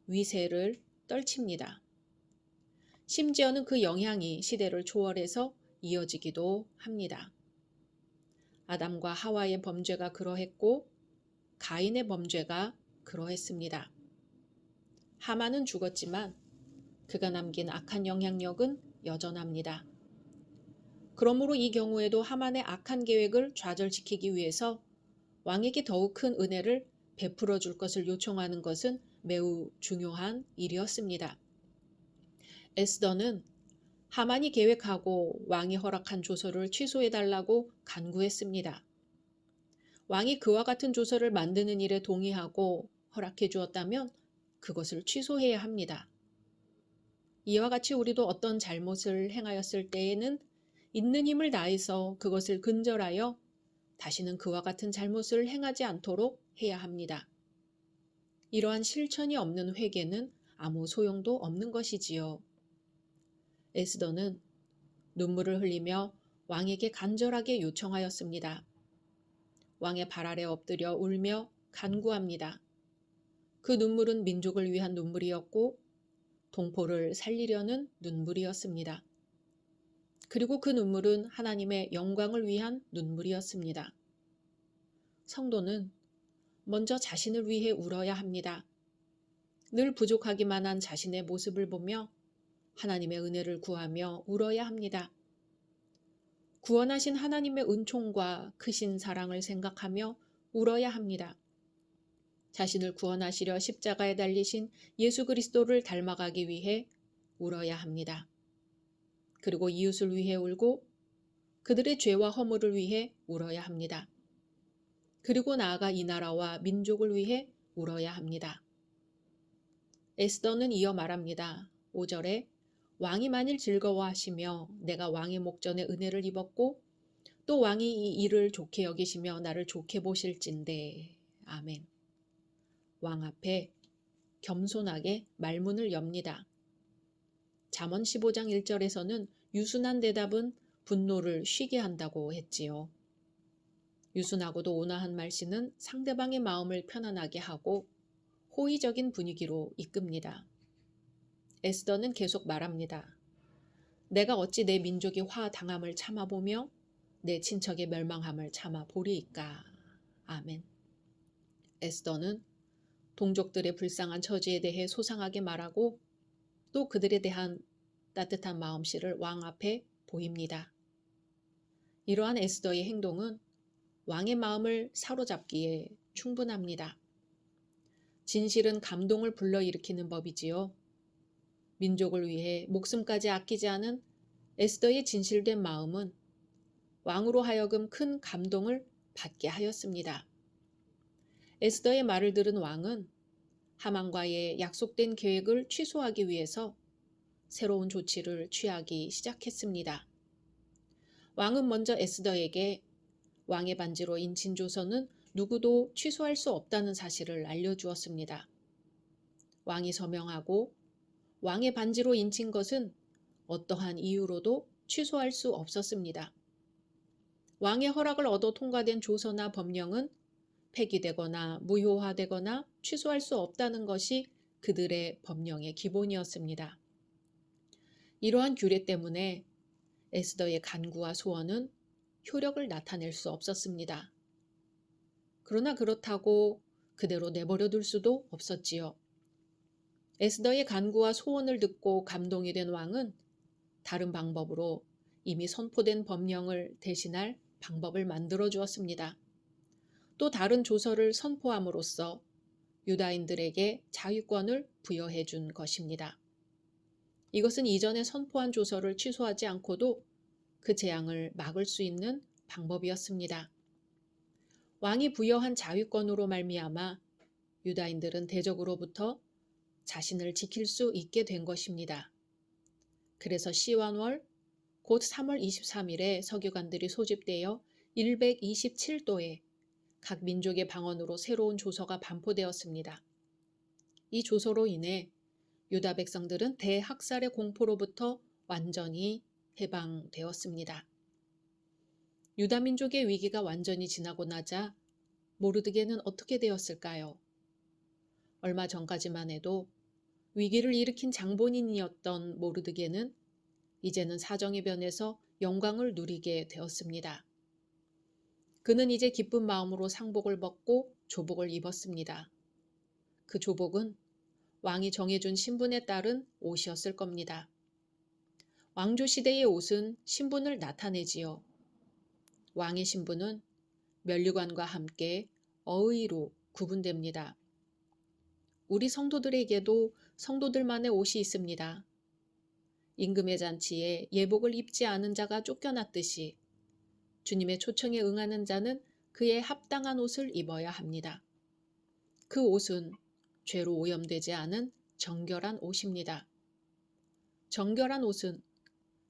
위세를 떨칩니다. 심지어는 그 영향이 시대를 초월해서 이어지기도 합니다. 아담과 하와의 범죄가 그러했고 가인의 범죄가 그러했습니다. 하만은 죽었지만 그가 남긴 악한 영향력은 여전합니다. 그러므로 이 경우에도 하만의 악한 계획을 좌절시키기 위해서 왕에게 더욱 큰 은혜를 베풀어 줄 것을 요청하는 것은 매우 중요한 일이었습니다. 에스더는 하만이 계획하고 왕이 허락한 조서를 취소해달라고 간구했습니다. 왕이 그와 같은 조서를 만드는 일에 동의하고 허락해 주었다면 그것을 취소해야 합니다. 이와 같이 우리도 어떤 잘못을 행하였을 때에는 있는 힘을 다해서 그것을 근절하여 다시는 그와 같은 잘못을 행하지 않도록 해야 합니다. 이러한 실천이 없는 회개는 아무 소용도 없는 것이지요. 에스더는 눈물을 흘리며 왕에게 간절하게 요청하였습니다. 왕의 발 아래 엎드려 울며 간구합니다. 그 눈물은 민족을 위한 눈물이었고 동포를 살리려는 눈물이었습니다. 그리고 그 눈물은 하나님의 영광을 위한 눈물이었습니다. 성도는 먼저 자신을 위해 울어야 합니다. 늘 부족하기만 한 자신의 모습을 보며 하나님의 은혜를 구하며 울어야 합니다. 구원하신 하나님의 은총과 크신 사랑을 생각하며 울어야 합니다. 자신을 구원하시려 십자가에 달리신 예수 그리스도를 닮아가기 위해 울어야 합니다. 그리고 이웃을 위해 울고 그들의 죄와 허물을 위해 울어야 합니다. 그리고 나아가 이 나라와 민족을 위해 울어야 합니다. 에스더는 이어 말합니다. 5절에 왕이 만일 즐거워하시며 내가 왕의 목전에 은혜를 입었고 또 왕이 이 일을 좋게 여기시며 나를 좋게 보실진대. 아멘. 왕 앞에 겸손하게 말문을 엽니다. 잠언 15장 1절에서는 유순한 대답은 분노를 쉬게 한다고 했지요. 유순하고도 온화한 말씨는 상대방의 마음을 편안하게 하고 호의적인 분위기로 이끕니다. 에스더는 계속 말합니다. 내가 어찌 내 민족이 화당함을 참아보며 내 친척의 멸망함을 참아보리이까. 아멘. 에스더는 동족들의 불쌍한 처지에 대해 소상하게 말하고 또 그들에 대한 따뜻한 마음씨를 왕 앞에 보입니다. 이러한 에스더의 행동은 왕의 마음을 사로잡기에 충분합니다. 진실은 감동을 불러일으키는 법이지요. 민족을 위해 목숨까지 아끼지 않은 에스더의 진실된 마음은 왕으로 하여금 큰 감동을 받게 하였습니다. 에스더의 말을 들은 왕은 하만과의 약속된 계획을 취소하기 위해서 새로운 조치를 취하기 시작했습니다. 왕은 먼저 에스더에게 왕의 반지로 인친 조서는 누구도 취소할 수 없다는 사실을 알려주었습니다. 왕이 서명하고 왕의 반지로 인친 것은 어떠한 이유로도 취소할 수 없었습니다. 왕의 허락을 얻어 통과된 조서나 법령은 폐기되거나 무효화되거나 취소할 수 없다는 것이 그들의 법령의 기본이었습니다. 이러한 규례 때문에 에스더의 간구와 소원은 효력을 나타낼 수 없었습니다. 그러나 그렇다고 그대로 내버려둘 수도 없었지요. 에스더의 간구와 소원을 듣고 감동이 된 왕은 다른 방법으로 이미 선포된 법령을 대신할 방법을 만들어 주었습니다. 또 다른 조서를 선포함으로써 유다인들에게 자유권을 부여해 준 것입니다. 이것은 이전에 선포한 조서를 취소하지 않고도 그 재앙을 막을 수 있는 방법이었습니다. 왕이 부여한 자유권으로 말미암아 유다인들은 대적으로부터 자신을 지킬 수 있게 된 것입니다. 그래서 시완월 곧 3월 23일에 서기관들이 소집되어 127도에 각 민족의 방언으로 새로운 조서가 반포되었습니다. 이 조서로 인해 유다 백성들은 대학살의 공포로부터 완전히 해방되었습니다. 유다 민족의 위기가 완전히 지나고 나자 모르드게는 어떻게 되었을까요? 얼마 전까지만 해도 위기를 일으킨 장본인이었던 모르드게는 이제는 사정이 변해서 영광을 누리게 되었습니다. 그는 이제 기쁜 마음으로 상복을 벗고 조복을 입었습니다. 그 조복은 왕이 정해준 신분에 따른 옷이었을 겁니다. 왕조 시대의 옷은 신분을 나타내지요. 왕의 신분은 면류관과 함께 어의로 구분됩니다. 우리 성도들에게도 성도들만의 옷이 있습니다. 임금의 잔치에 예복을 입지 않은 자가 쫓겨났듯이 주님의 초청에 응하는 자는 그에 합당한 옷을 입어야 합니다. 그 옷은 죄로 오염되지 않은 정결한 옷입니다. 정결한 옷은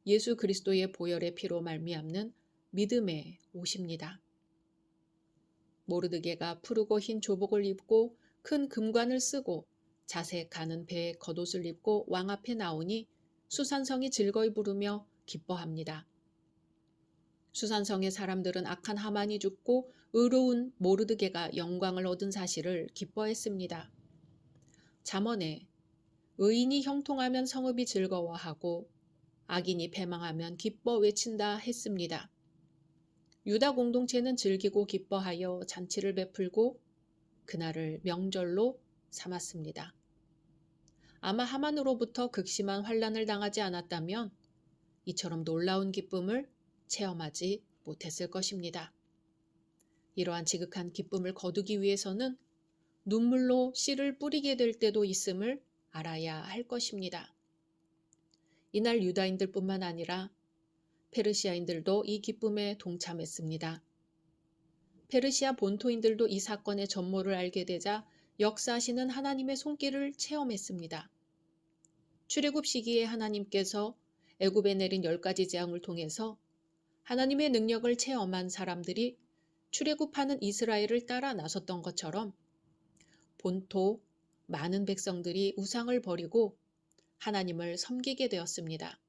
예수 그리스도의 보혈의 피로 말미암는 믿음의 옷입니다. 모르드게가 푸르고 흰 조복을 입고 큰 금관을 쓰고 자색 가는 배에 겉옷을 입고 왕 앞에 나오니 수산성이 즐거이 부르며 기뻐합니다. 수산성의 사람들은 악한 하만이 죽고 의로운 모르드게가 영광을 얻은 사실을 기뻐했습니다. 잠언에 의인이 형통하면 성읍이 즐거워하고 악인이 패망하면 기뻐 외친다 했습니다. 유다 공동체는 즐기고 기뻐하여 잔치를 베풀고 그날을 명절로 삼았습니다. 아마 하만으로부터 극심한 환난을 당하지 않았다면 이처럼 놀라운 기쁨을 체험하지 못했을 것입니다. 이러한 지극한 기쁨을 거두기 위해서는 눈물로 씨를 뿌리게 될 때도 있음을 알아야 할 것입니다. 이날 유다인들뿐만 아니라 페르시아인들도 이 기쁨에 동참했습니다. 페르시아 본토인들도 이 사건의 전모를 알게 되자 역사하시는 하나님의 손길을 체험했습니다. 출애굽 시기에 하나님께서 애굽에 내린 10가지 재앙을 통해서 하나님의 능력을 체험한 사람들이 출애굽하는 이스라엘을 따라 나섰던 것처럼 본토 많은 백성들이 우상을 버리고 하나님을 섬기게 되었습니다.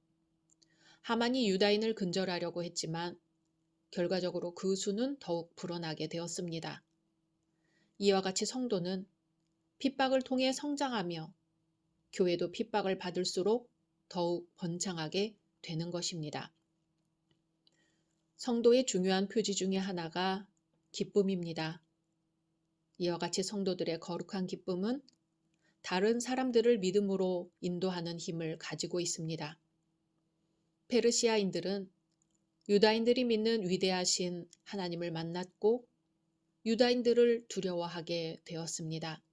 하만이 유다인을 근절하려고 했지만 결과적으로 그 수는 더욱 불어나게 되었습니다. 이와 같이 성도는 핍박을 통해 성장하며 교회도 핍박을 받을수록 더욱 번창하게 되는 것입니다. 성도의 중요한 표지 중에 하나가 기쁨입니다. 이와 같이 성도들의 거룩한 기쁨은 다른 사람들을 믿음으로 인도하는 힘을 가지고 있습니다. 페르시아인들은 유다인들이 믿는 위대하신 하나님을 만났고 유다인들을 두려워하게 되었습니다.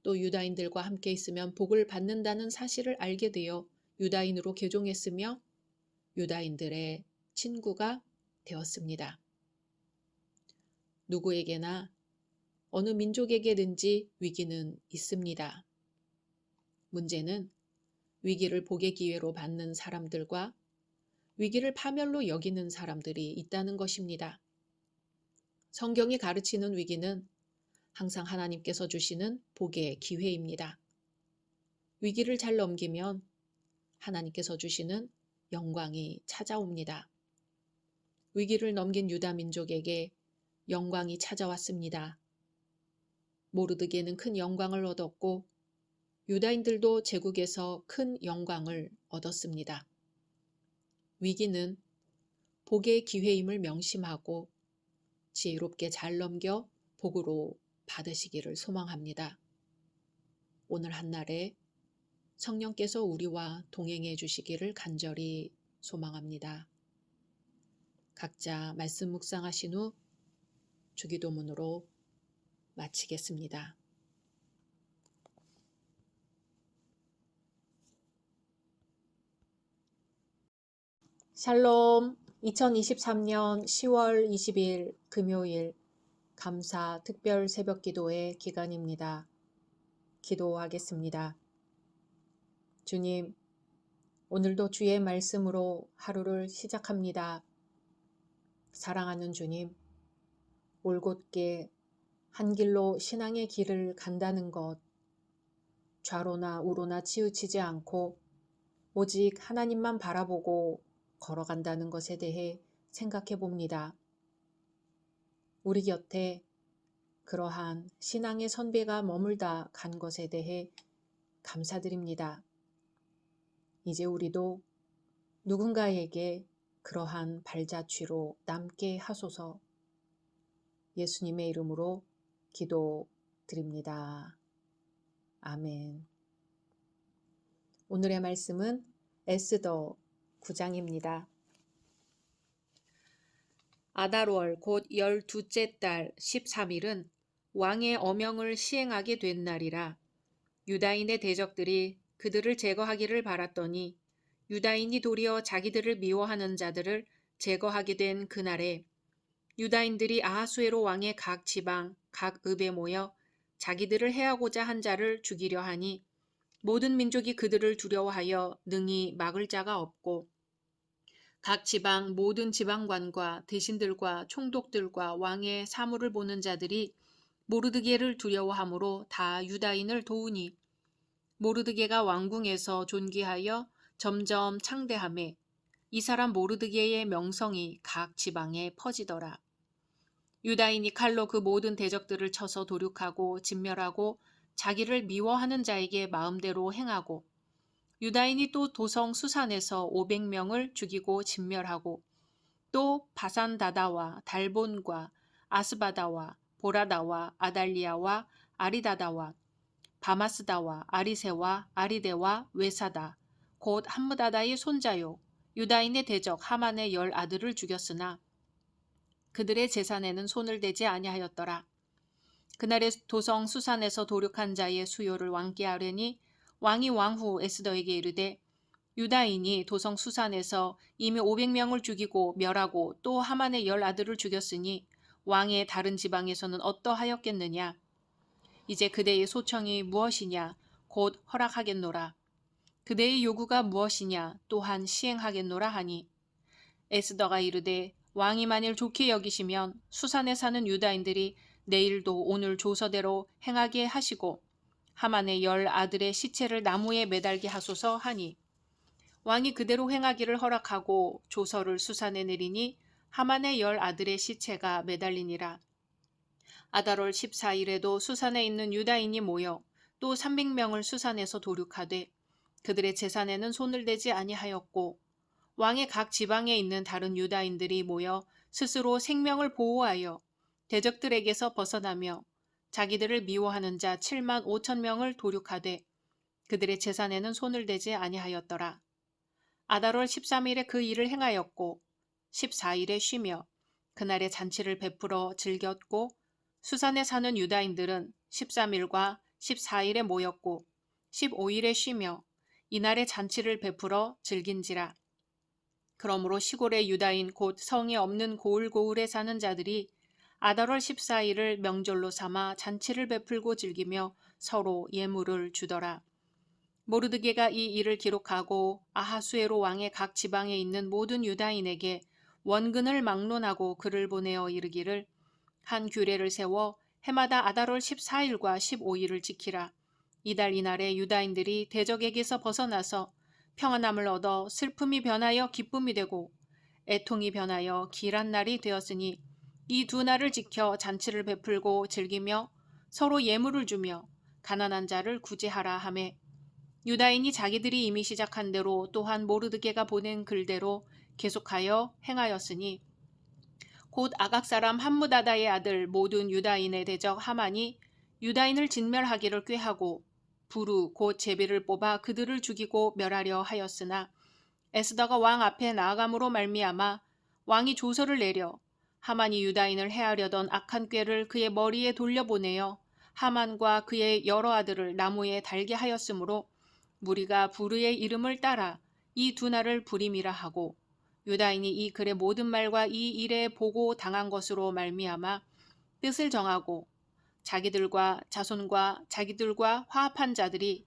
또 유다인들과 함께 있으면 복을 받는다는 사실을 알게 되어 유다인으로 개종했으며 유다인들의 친구가 되었습니다. 누구에게나 어느 민족에게든지 위기는 있습니다. 문제는 위기를 복의 기회로 받는 사람들과 위기를 파멸로 여기는 사람들이 있다는 것입니다. 성경이 가르치는 위기는 항상 하나님께서 주시는 복의 기회입니다. 위기를 잘 넘기면 하나님께서 주시는 영광이 찾아옵니다. 위기를 넘긴 유다 민족에게 영광이 찾아왔습니다. 모르드게는 큰 영광을 얻었고 유다인들도 제국에서 큰 영광을 얻었습니다. 위기는 복의 기회임을 명심하고 지혜롭게 잘 넘겨 복으로 받으시기를 소망합니다. 오늘 한날에 성령께서 우리와 동행해 주시기를 간절히 소망합니다. 각자 말씀 묵상하신 후 주기도문으로 마치겠습니다. 샬롬. 2023년 10월 20일 금요일 감사 특별 새벽 기도의 기간입니다. 기도하겠습니다. 주님, 오늘도 주의 말씀으로 하루를 시작합니다. 사랑하는 주님, 올곧게 한 길로 신앙의 길을 간다는 것, 좌로나 우로나 치우치지 않고 오직 하나님만 바라보고 걸어간다는 것에 대해 생각해 봅니다. 우리 곁에 그러한 신앙의 선배가 머물다 간 것에 대해 감사드립니다. 이제 우리도 누군가에게 그러한 발자취로 남게 하소서. 예수님의 이름으로 기도드립니다. 아멘. 오늘의 말씀은 에스더 9장입니다. 아달월 곧 12째 달 13일은 왕의 어명을 시행하게 된 날이라. 유다인의 대적들이 그들을 제거하기를 바랐더니 유다인이 도리어 자기들을 미워하는 자들을 제거하게 된 그날에 유다인들이 아하수에로 왕의 각 지방, 각 읍에 모여 자기들을 해하고자 한 자를 죽이려 하니 모든 민족이 그들을 두려워하여 능히 막을 자가 없고 각 지방 모든 지방관과 대신들과 총독들과 왕의 사물을 보는 자들이 모르드게를 두려워하므로 다 유다인을 도우니 모르드게가 왕궁에서 존귀하여 점점 창대하매 이 사람 모르드게의 명성이 각 지방에 퍼지더라. 유다인이 칼로 그 모든 대적들을 쳐서 도륙하고 진멸하고 자기를 미워하는 자에게 마음대로 행하고 유다인이 또 도성 수산에서 500명을 죽이고 진멸하고 또 바산다다와 달본과 아스바다와 보라다와 아달리아와 아리다다와 바마스다와 아리세와 아리데와 외사다 곧 함무다다의 손자요 유다인의 대적 하만의 10 아들을 죽였으나 그들의 재산에는 손을 대지 아니하였더라. 그날에 도성 수산에서 도륙한 자의 수요를 왕께 아뢰니 왕이 왕후 에스더에게 이르되 유다인이 도성 수산에서 이미 500명을 죽이고 멸하고 또 하만의 10 아들을 죽였으니 왕의 다른 지방에서는 어떠하였겠느냐. 이제 그대의 소청이 무엇이냐 곧 허락하겠노라. 그대의 요구가 무엇이냐 또한 시행하겠노라 하니 에스더가 이르되 왕이 만일 좋게 여기시면 수산에 사는 유다인들이 내일도 오늘 조서대로 행하게 하시고 하만의 10 아들의 시체를 나무에 매달게 하소서 하니 왕이 그대로 행하기를 허락하고 조서를 수산에 내리니 하만의 10 아들의 시체가 매달리니라. 아달월 14일에도 수산에 있는 유다인이 모여 또 300명을 수산에서 도륙하되 그들의 재산에는 손을 대지 아니하였고 왕의 각 지방에 있는 다른 유다인들이 모여 스스로 생명을 보호하여 대적들에게서 벗어나며 자기들을 미워하는 자 7만 5천 명을 도륙하되 그들의 재산에는 손을 대지 아니하였더라. 아달월 13일에 그 일을 행하였고 14일에 쉬며 그날에 잔치를 베풀어 즐겼고 수산에 사는 유다인들은 13일과 14일에 모였고 15일에 쉬며 이날에 잔치를 베풀어 즐긴지라. 그러므로 시골의 유다인 곧 성이 없는 고을고을에 사는 자들이 아달월 14일을 명절로 삼아 잔치를 베풀고 즐기며 서로 예물을 주더라. 모르드게가 이 일을 기록하고 아하수에로 왕의 각 지방에 있는 모든 유다인에게 원근을 막론하고 글을 보내어 이르기를 한 규례를 세워 해마다 아달월 14일과 15일을 지키라. 이달 이날에 유다인들이 대적에게서 벗어나서 평안함을 얻어 슬픔이 변하여 기쁨이 되고 애통이 변하여 길한 날이 되었으니 이 두 날을 지켜 잔치를 베풀고 즐기며 서로 예물을 주며 가난한 자를 구제하라 하매 유다인이 자기들이 이미 시작한 대로 또한 모르드게가 보낸 글대로 계속하여 행하였으니 곧 아각 사람 함무다다의 아들 모든 유다인의 대적 하만이 유다인을 진멸하기를 꾀하고 부루 곧 제비를 뽑아 그들을 죽이고 멸하려 하였으나 에스더가 왕 앞에 나아감으로 말미암아 왕이 조서를 내려 하만이 유다인을 해하려던 악한 꾀를 그의 머리에 돌려보내어 하만과 그의 여러 아들을 나무에 달게 하였으므로 무리가 부르의 이름을 따라 이 두 날을 부림이라 하고 유다인이 이 글의 모든 말과 이 일에 보고 당한 것으로 말미암아 뜻을 정하고 자기들과 자손과 자기들과 화합한 자들이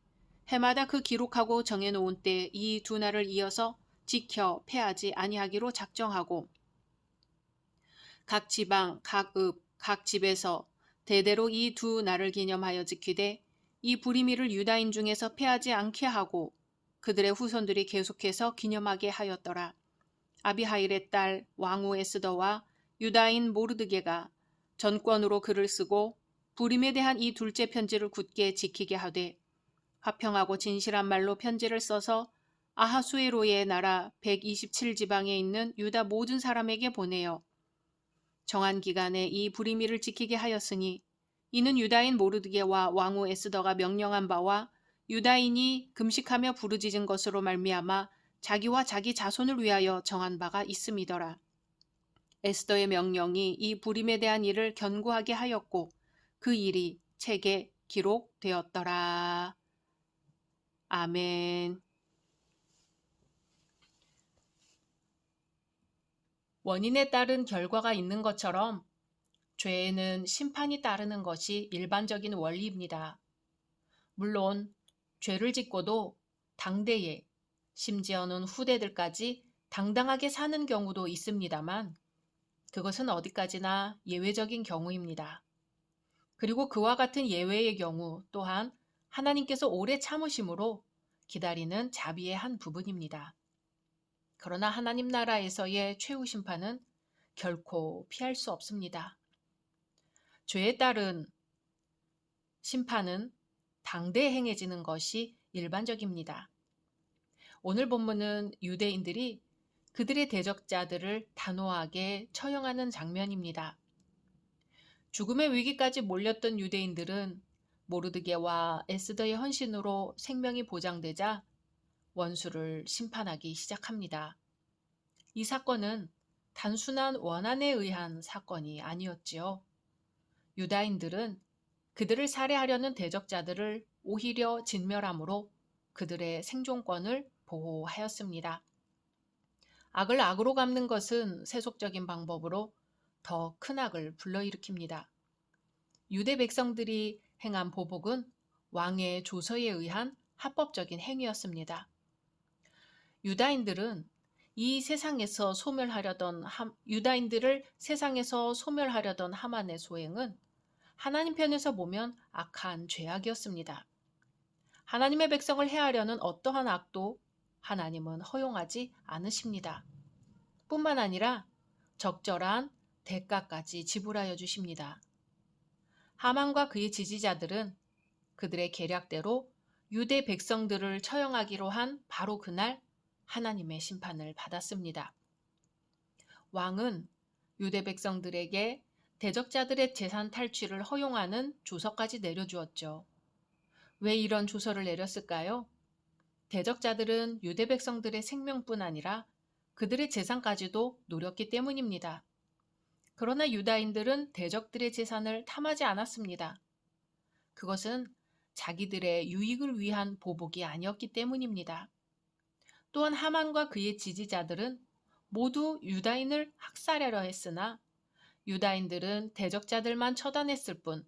해마다 그 기록하고 정해놓은 때 이 두 날을 이어서 지켜 패하지 아니하기로 작정하고 각 지방, 각 읍, 각 집에서 대대로 이 두 날을 기념하여 지키되 이 부리미를 유다인 중에서 패하지 않게 하고 그들의 후손들이 계속해서 기념하게 하였더라. 아비하일의 딸 왕후 에스더와 유다인 모르드게가 전권으로 글을 쓰고 부림에 대한 이 둘째 편지를 굳게 지키게 하되 화평하고 진실한 말로 편지를 써서 아하수에로의 나라 127지방에 있는 유다 모든 사람에게 보내어 정한 기간에 이 부리미를 지키게 하였으니 이는 유다인 모르드게와 왕후 에스더가 명령한 바와 유다인이 금식하며 부르짖은 것으로 말미암아 자기와 자기 자손을 위하여 정한 바가 있음이더라. 에스더의 명령이 이 부림에 대한 일을 견고하게 하였고 그 일이 책에 기록되었더라. 아멘. 원인에 따른 결과가 있는 것처럼 죄에는 심판이 따르는 것이 일반적인 원리입니다. 물론 죄를 짓고도 당대에 심지어는 후대들까지 당당하게 사는 경우도 있습니다만 그것은 어디까지나 예외적인 경우입니다. 그리고 그와 같은 예외의 경우 또한 하나님께서 오래 참으심으로 기다리는 자비의 한 부분입니다. 그러나 하나님 나라에서의 최후 심판은 결코 피할 수 없습니다. 죄에 따른 심판은 당대에 행해지는 것이 일반적입니다. 오늘 본문은 유대인들이 그들의 대적자들을 단호하게 처형하는 장면입니다. 죽음의 위기까지 몰렸던 유대인들은 모르드게와 에스더의 헌신으로 생명이 보장되자 원수를 심판하기 시작합니다. 이 사건은 단순한 원한에 의한 사건이 아니었지요. 유다인들은 그들을 살해하려는 대적자들을 오히려 진멸함으로 그들의 생존권을 보호하였습니다. 악을 악으로 갚는 것은 세속적인 방법으로 더 큰 악을 불러일으킵니다. 유대 백성들이 행한 보복은 왕의 조서에 의한 합법적인 행위였습니다. 유다인들을 세상에서 소멸하려던 하만의 소행은 하나님 편에서 보면 악한 죄악이었습니다. 하나님의 백성을 해하려는 어떠한 악도 하나님은 허용하지 않으십니다. 뿐만 아니라 적절한 대가까지 지불하여 주십니다. 하만과 그의 지지자들은 그들의 계략대로 유대 백성들을 처형하기로 한 바로 그날 하나님의 심판을 받았습니다. 왕은 유대 백성들에게 대적자들의 재산 탈취를 허용하는 조서까지 내려주었죠. 왜 이런 조서를 내렸을까요? 대적자들은 유대 백성들의 생명뿐 아니라 그들의 재산까지도 노렸기 때문입니다. 그러나 유다인들은 대적들의 재산을 탐하지 않았습니다. 그것은 자기들의 유익을 위한 보복이 아니었기 때문입니다. 또한 하만과 그의 지지자들은 모두 유다인을 학살하려 했으나 유다인들은 대적자들만 처단했을 뿐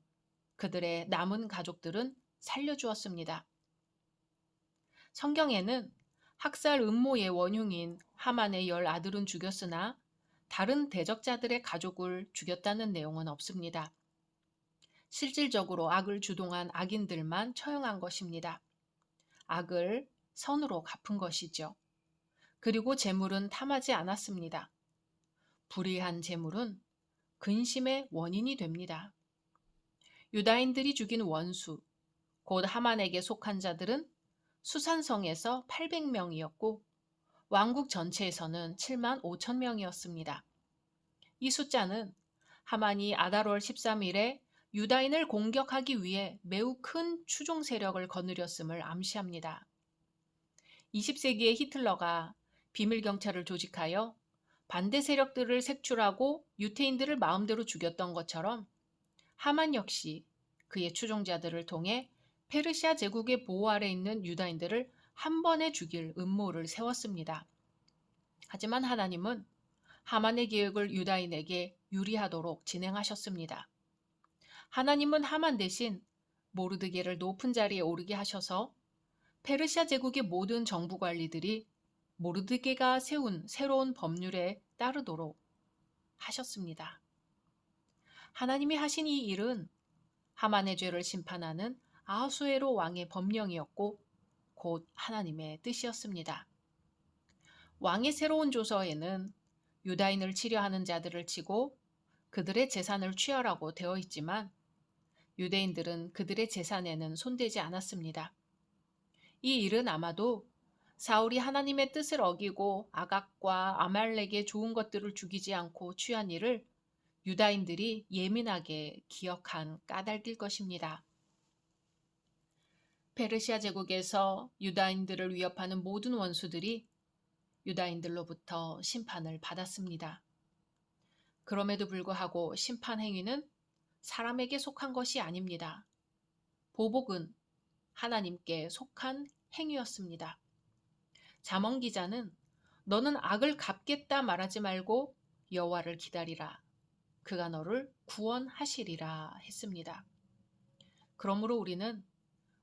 그들의 남은 가족들은 살려주었습니다. 성경에는 학살 음모의 원흉인 하만의 10아들은 죽였으나 다른 대적자들의 가족을 죽였다는 내용은 없습니다. 실질적으로 악을 주동한 악인들만 처형한 것입니다. 악을 선으로 갚은 것이죠. 그리고 재물은 탐하지 않았습니다. 불의한 재물은 근심의 원인이 됩니다. 유다인들이 죽인 원수, 곧 하만에게 속한 자들은 수산성에서 800명이었고 왕국 전체에서는 7만 5천 명이었습니다. 이 숫자는 하만이 아달월 13일에 유다인을 공격하기 위해 매우 큰 추종 세력을 거느렸음을 암시합니다. 20세기에 히틀러가 비밀 경찰을 조직하여 반대 세력들을 색출하고 유태인들을 마음대로 죽였던 것처럼 하만 역시 그의 추종자들을 통해 페르시아 제국의 보호 아래 있는 유다인들을 한 번에 죽일 음모를 세웠습니다. 하지만 하나님은 하만의 계획을 유다인에게 유리하도록 진행하셨습니다. 하나님은 하만 대신 모르드게를 높은 자리에 오르게 하셔서 페르시아 제국의 모든 정부 관리들이 모르드게가 세운 새로운 법률에 따르도록 하셨습니다. 하나님이 하신 이 일은 하만의 죄를 심판하는 아하수에로 왕의 법령이었고 곧 하나님의 뜻이었습니다. 왕의 새로운 조서에는 유다인을 치려하는 자들을 치고 그들의 재산을 취하라고 되어 있지만 유대인들은 그들의 재산에는 손대지 않았습니다. 이 일은 아마도 사울이 하나님의 뜻을 어기고 아각과 아말렉의 좋은 것들을 죽이지 않고 취한 일을 유다인들이 예민하게 기억한 까닭일 것입니다. 페르시아 제국에서 유다인들을 위협하는 모든 원수들이 유다인들로부터 심판을 받았습니다. 그럼에도 불구하고 심판 행위는 사람에게 속한 것이 아닙니다. 보복은 하나님께 속한 행위였습니다. 잠언 기자는 너는 악을 갚겠다 말하지 말고 여호와를 기다리라. 그가 너를 구원하시리라 했습니다. 그러므로 우리는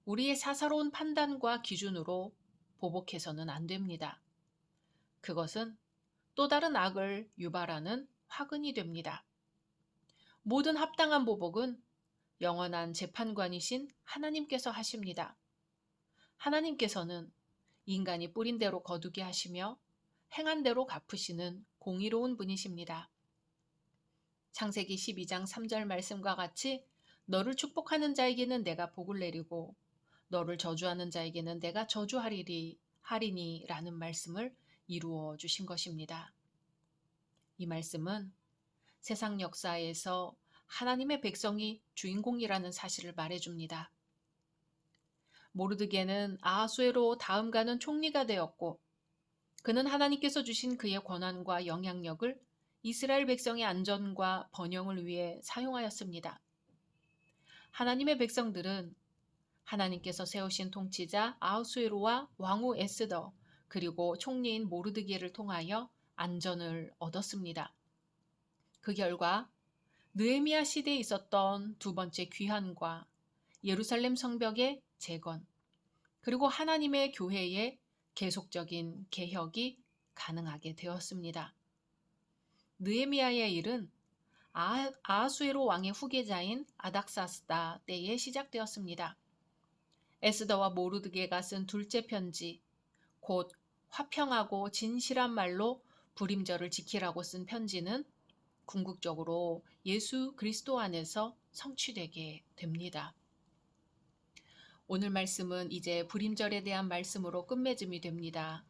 우리의 사사로운 판단과 기준으로 보복해서는 안 됩니다. 그것은 또 다른 악을 유발하는 화근이 됩니다. 모든 합당한 보복은 영원한 재판관이신 하나님께서 하십니다. 하나님께서는 인간이 뿌린 대로 거두게 하시며 행한 대로 갚으시는 공의로운 분이십니다. 창세기 12장 3절 말씀과 같이 너를 축복하는 자에게는 내가 복을 내리고 너를 저주하는 자에게는 내가 하리니 라는 말씀을 이루어 주신 것입니다. 이 말씀은 세상 역사에서 하나님의 백성이 주인공이라는 사실을 말해줍니다. 모르드게는 아하수에로 다음 가는 총리가 되었고 그는 하나님께서 주신 그의 권한과 영향력을 이스라엘 백성의 안전과 번영을 위해 사용하였습니다. 하나님의 백성들은 하나님께서 세우신 통치자 아하수에로와 왕후 에스더 그리고 총리인 모르드게를 통하여 안전을 얻었습니다. 그 결과 느헤미야 시대에 있었던 두 번째 귀환과 예루살렘 성벽의 재건 그리고 하나님의 교회의 계속적인 개혁이 가능하게 되었습니다. 느헤미야의 일은 아하수에로 왕의 후계자인 아닥사스다 때에 시작되었습니다. 에스더와 모르드게가 쓴 둘째 편지, 곧 화평하고 진실한 말로 불임절을 지키라고 쓴 편지는 궁극적으로 예수 그리스도 안에서 성취되게 됩니다. 오늘 말씀은 이제 불임절에 대한 말씀으로 끝맺음이 됩니다.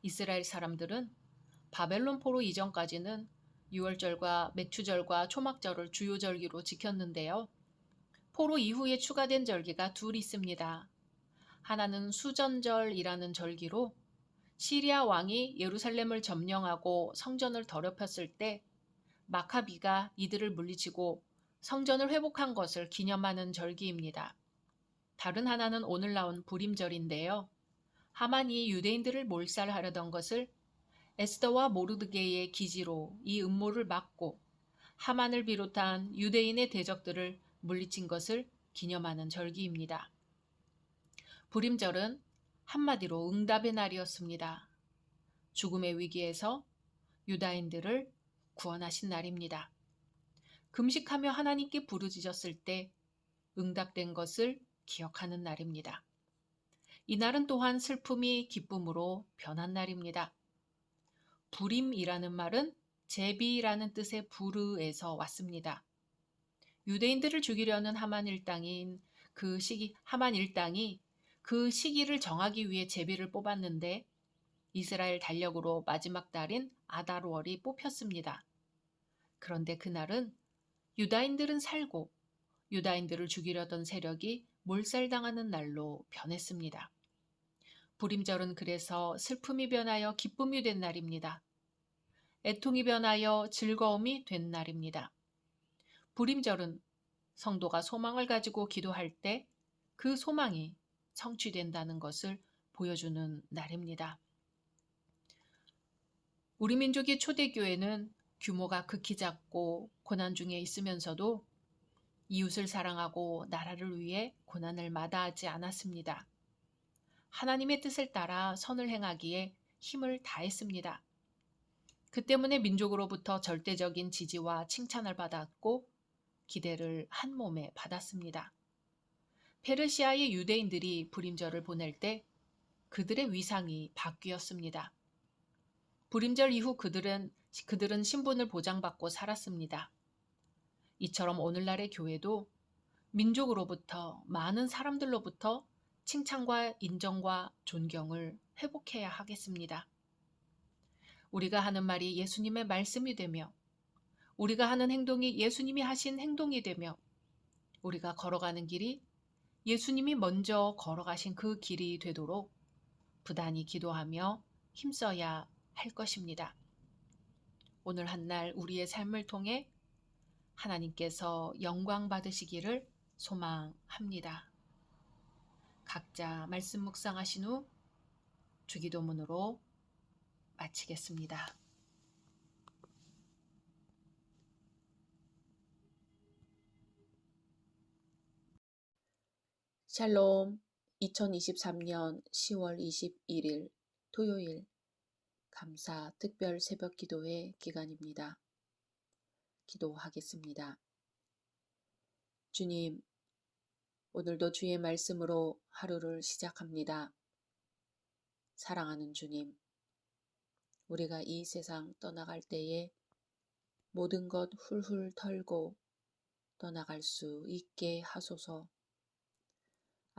이스라엘 사람들은 바벨론 포로 이전까지는 유월절과 맥추절과 초막절을 주요 절기로 지켰는데요. 포로 이후에 추가된 절기가 둘 있습니다. 하나는 수전절이라는 절기로 시리아 왕이 예루살렘을 점령하고 성전을 더럽혔을 때 마카비가 이들을 물리치고 성전을 회복한 것을 기념하는 절기입니다. 다른 하나는 오늘 나온 불임절인데요. 하만이 유대인들을 몰살하려던 것을 에스더와 모르드게의 기지로 이 음모를 막고 하만을 비롯한 유대인의 대적들을 물리친 것을 기념하는 절기입니다. 불임절은 한마디로 응답의 날이었습니다. 죽음의 위기에서 유다인들을 구원하신 날입니다. 금식하며 하나님께 부르짖었을 때 응답된 것을 기억하는 날입니다. 이 날은 또한 슬픔이 기쁨으로 변한 날입니다. 부림이라는 말은 제비라는 뜻의 부르에서 왔습니다. 유대인들을 죽이려는 하만 일당이 그 시기를 정하기 위해 제비를 뽑았는데 이스라엘 달력으로 마지막 달인 아달월이 뽑혔습니다. 그런데 그날은 유다인들은 살고 유다인들을 죽이려던 세력이 몰살당하는 날로 변했습니다. 부림절은 그래서 슬픔이 변하여 기쁨이 된 날입니다. 애통이 변하여 즐거움이 된 날입니다. 부림절은 성도가 소망을 가지고 기도할 때 그 소망이 성취된다는 것을 보여주는 날입니다. 우리 민족의 초대교회는 규모가 극히 작고 고난 중에 있으면서도 이웃을 사랑하고 나라를 위해 고난을 마다하지 않았습니다. 하나님의 뜻을 따라 선을 행하기에 힘을 다했습니다. 그 때문에 민족으로부터 절대적인 지지와 칭찬을 받았고 기대를 한 몸에 받았습니다. 페르시아의 유대인들이 불임절을 보낼 때 그들의 위상이 바뀌었습니다. 불임절 이후 그들은 신분을 보장받고 살았습니다. 이처럼 오늘날의 교회도 민족으로부터 많은 사람들로부터 칭찬과 인정과 존경을 회복해야 하겠습니다. 우리가 하는 말이 예수님의 말씀이 되며 우리가 하는 행동이 예수님이 하신 행동이 되며 우리가 걸어가는 길이 예수님이 먼저 걸어가신 그 길이 되도록 부단히 기도하며 힘써야 할 것입니다. 오늘 한날 우리의 삶을 통해 하나님께서 영광 받으시기를 소망합니다. 각자 말씀 묵상하신 후 주기도문으로 마치겠습니다. 샬롬. 2023년 10월 21일 토요일 감사 특별 새벽 기도회 기간입니다. 기도하겠습니다. 주님, 오늘도 주의 말씀으로 하루를 시작합니다. 사랑하는 주님, 우리가 이 세상 떠나갈 때에 모든 것 훌훌 털고 떠나갈 수 있게 하소서.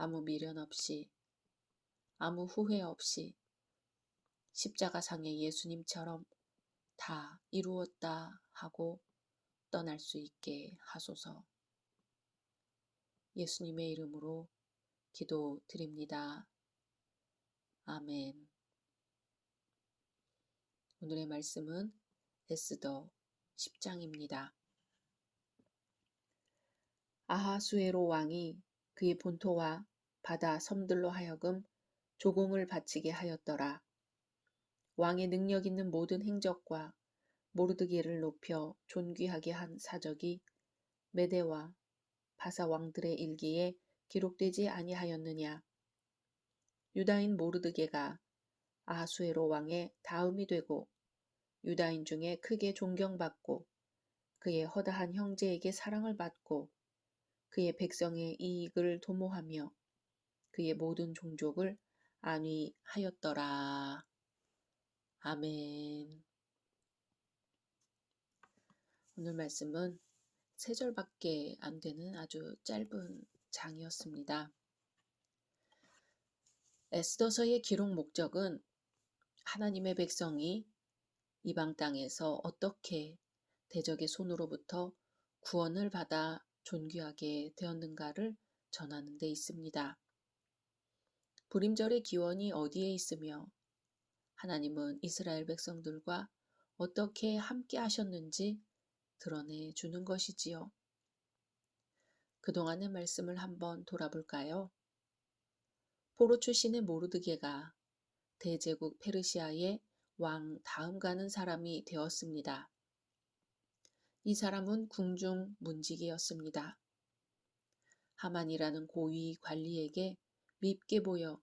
아무 미련 없이, 아무 후회 없이 십자가상의 예수님처럼 다 이루었다 하고 떠날 수 있게 하소서. 예수님의 이름으로 기도드립니다. 아멘. 오늘의 말씀은 에스더 10장입니다. 아하수에로 왕이 그의 본토와 바다 섬들로 하여금 조공을 바치게 하였더라. 왕의 능력 있는 모든 행적과 모르드게를 높여 존귀하게 한 사적이 메대와 바사 왕들의 일기에 기록되지 아니하였느냐. 유다인 모르드게가 아하수에로 왕의 다음이 되고 유다인 중에 크게 존경받고 그의 허다한 형제에게 사랑을 받고 그의 백성의 이익을 도모하며 그의 모든 종족을 안위하였더라. 아멘. 오늘 말씀은 3절밖에 안 되는 아주 짧은 장이었습니다. 에스더서의 기록 목적은 하나님의 백성이 이방 땅에서 어떻게 대적의 손으로부터 구원을 받아 존귀하게 되었는가를 전하는 데 있습니다. 불임절의 기원이 어디에 있으며 하나님은 이스라엘 백성들과 어떻게 함께 하셨는지 드러내 주는 것이지요. 그동안의 말씀을 한번 돌아볼까요? 포로 출신의 모르드게가 대제국 페르시아의 왕 다음 가는 사람이 되었습니다. 이 사람은 궁중 문지기였습니다. 하만이라는 고위 관리에게 밉게 보여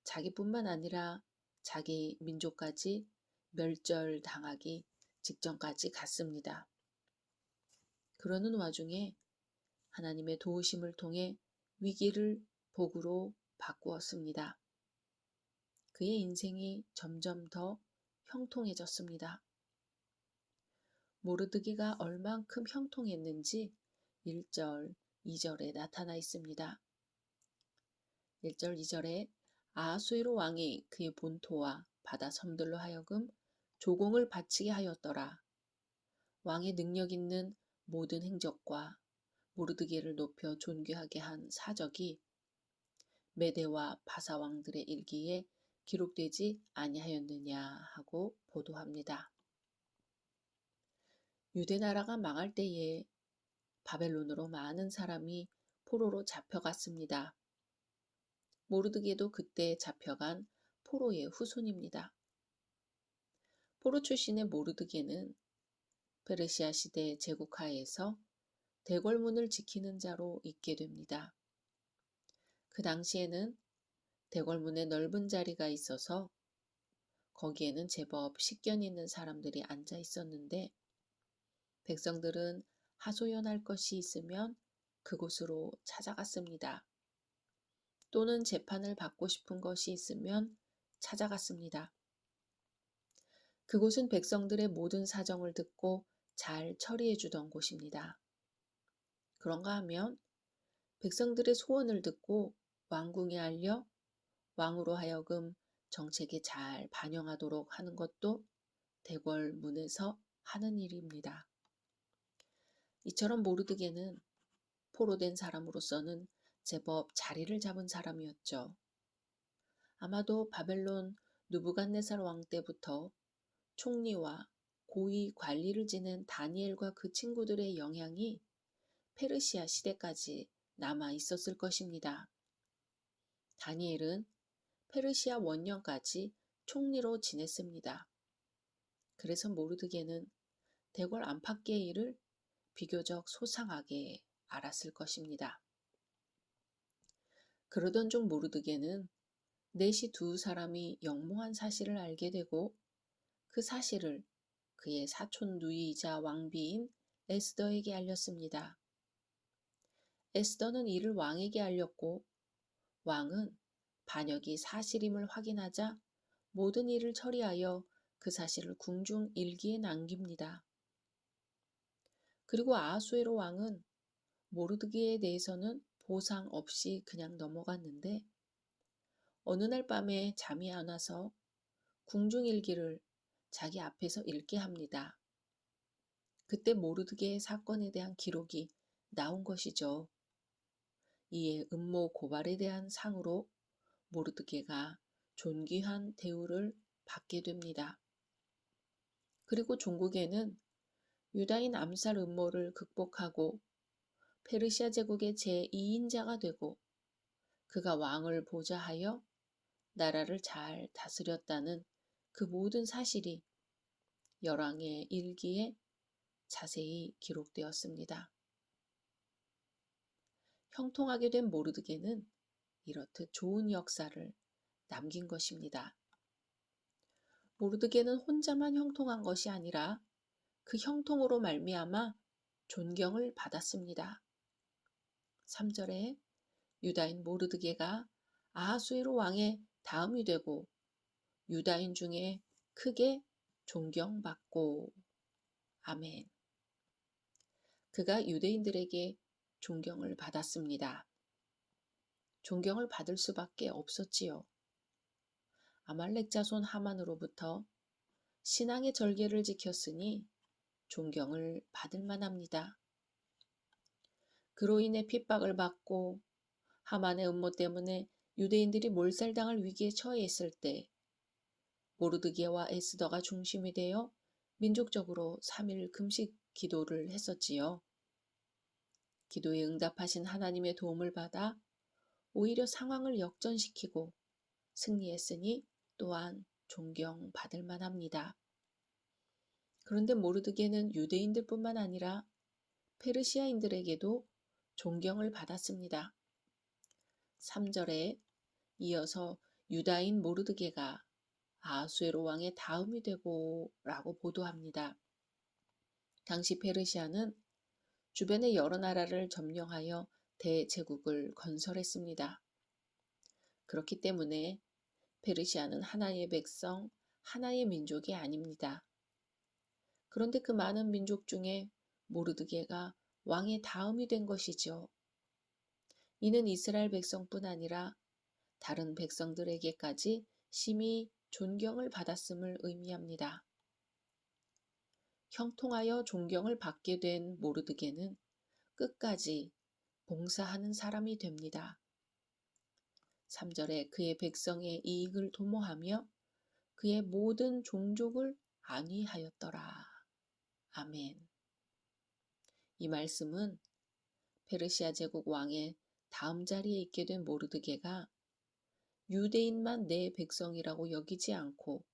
자기뿐만 아니라 자기 민족까지 멸절당하기 직전까지 갔습니다. 그러는 와중에 하나님의 도우심을 통해 위기를 복으로 바꾸었습니다. 그의 인생이 점점 더 형통해졌습니다. 모르드게가 얼만큼 형통했는지 1절, 2절에 나타나 있습니다. 1절, 2절에 아하수에로 왕이 그의 본토와 바다 섬들로 하여금 조공을 바치게 하였더라. 왕의 능력 있는 모든 행적과 모르드게를 높여 존귀하게 한 사적이 메대와 바사 왕들의 일기에 기록되지 아니하였느냐 하고 보도합니다. 유대 나라가 망할 때에 바벨론으로 많은 사람이 포로로 잡혀갔습니다. 모르드게도 그때 잡혀간 포로의 후손입니다. 포로 출신의 모르드게는 페르시아 시대 제국하에서 대궐문을 지키는 자로 있게 됩니다. 그 당시에는 대궐문에 넓은 자리가 있어서 거기에는 제법 식견 있는 사람들이 앉아 있었는데 백성들은 하소연할 것이 있으면 그곳으로 찾아갔습니다. 또는 재판을 받고 싶은 것이 있으면 찾아갔습니다. 그곳은 백성들의 모든 사정을 듣고 잘 처리해 주던 곳입니다. 그런가 하면 백성들의 소원을 듣고 왕궁에 알려 왕으로 하여금 정책에 잘 반영하도록 하는 것도 대궐문에서 하는 일입니다. 이처럼 모르드게는 포로된 사람으로서는 제법 자리를 잡은 사람이었죠. 아마도 바벨론 느부갓네살 왕 때부터 총리와 고위 관리를 지낸 다니엘과 그 친구들의 영향이 페르시아 시대까지 남아 있었을 것입니다. 다니엘은 페르시아 원년까지 총리로 지냈습니다. 그래서 모르드게는 대궐 안팎의 일을 비교적 소상하게 알았을 것입니다. 그러던 중 모르드게는 넷이 두 사람이 영모한 사실을 알게 되고 그 사실을 그의 사촌 누이이자 왕비인 에스더에게 알렸습니다. 에스더는 이를 왕에게 알렸고 왕은 반역이 사실임을 확인하자 모든 일을 처리하여 그 사실을 궁중 일기에 남깁니다. 그리고 아하수에로 왕은 모르드게에 대해서는 보상 없이 그냥 넘어갔는데 어느 날 밤에 잠이 안 와서 궁중 일기를 자기 앞에서 읽게 합니다. 그때 모르드게의 사건에 대한 기록이 나온 것이죠. 이에 음모 고발에 대한 상으로 모르드게가 존귀한 대우를 받게 됩니다. 그리고 종국에는 유다인 암살 음모를 극복하고 페르시아 제국의 제2인자가 되고 그가 왕을 보좌하여 나라를 잘 다스렸다는 그 모든 사실이 열왕의 일기에 자세히 기록되었습니다. 형통하게 된 모르드게는 이렇듯 좋은 역사를 남긴 것입니다. 모르드게는 혼자만 형통한 것이 아니라 그 형통으로 말미암아 존경을 받았습니다. 3절에 유다인 모르드게가 아하수에로 왕의 다음이 되고 유다인 중에 크게 존경받고 아멘. 그가 유대인들에게 존경을 받았습니다. 존경을 받을 수밖에 없었지요. 아말렉 자손 하만으로부터 신앙의 절개를 지켰으니 존경을 받을 만합니다. 그로 인해 핍박을 받고 하만의 음모 때문에 유대인들이 몰살당할 위기에 처해 있을 때 모르드게와 에스더가 중심이 되어 민족적으로 3일 금식 기도를 했었지요. 기도에 응답하신 하나님의 도움을 받아 오히려 상황을 역전시키고 승리했으니 또한 존경받을 만합니다. 그런데 모르드게는 유대인들뿐만 아니라 페르시아인들에게도 존경을 받았습니다. 3절에 이어서 유다인 모르드게가 아하수에로 왕의 다음이 되고 라고 보도합니다. 당시 페르시아는 주변의 여러 나라를 점령하여 대제국을 건설했습니다. 그렇기 때문에 페르시아는 하나의 백성, 하나의 민족이 아닙니다. 그런데 그 많은 민족 중에 모르드게가 왕의 다음이 된 것이죠. 이는 이스라엘 백성뿐 아니라 다른 백성들에게까지 심히 존경을 받았음을 의미합니다. 형통하여 존경을 받게 된 모르드게는 끝까지 봉사하는 사람이 됩니다. 3절에 그의 백성의 이익을 도모하며 그의 모든 종족을 안위하였더라. 아멘. 이 말씀은 페르시아 제국 왕의 다음 자리에 있게 된 모르드게가 유대인만 내 백성이라고 여기지 않고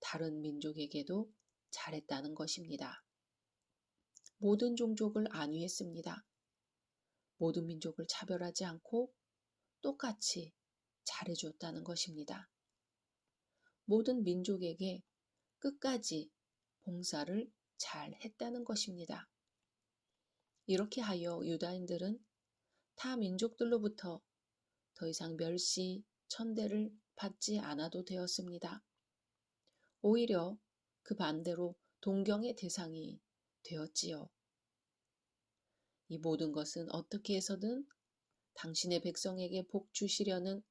다른 민족에게도 잘했다는 것입니다. 모든 종족을 안위했습니다. 모든 민족을 차별하지 않고 똑같이 잘해주었다는 것입니다. 모든 민족에게 끝까지 봉사를 잘 했다는 것입니다. 이렇게 하여 유다인들은 타 민족들로부터 더 이상 멸시, 천대를 받지 않아도 되었습니다. 오히려 그 반대로 동경의 대상이 되었지요. 이 모든 것은 어떻게 해서든 당신의 백성에게 복 주시려는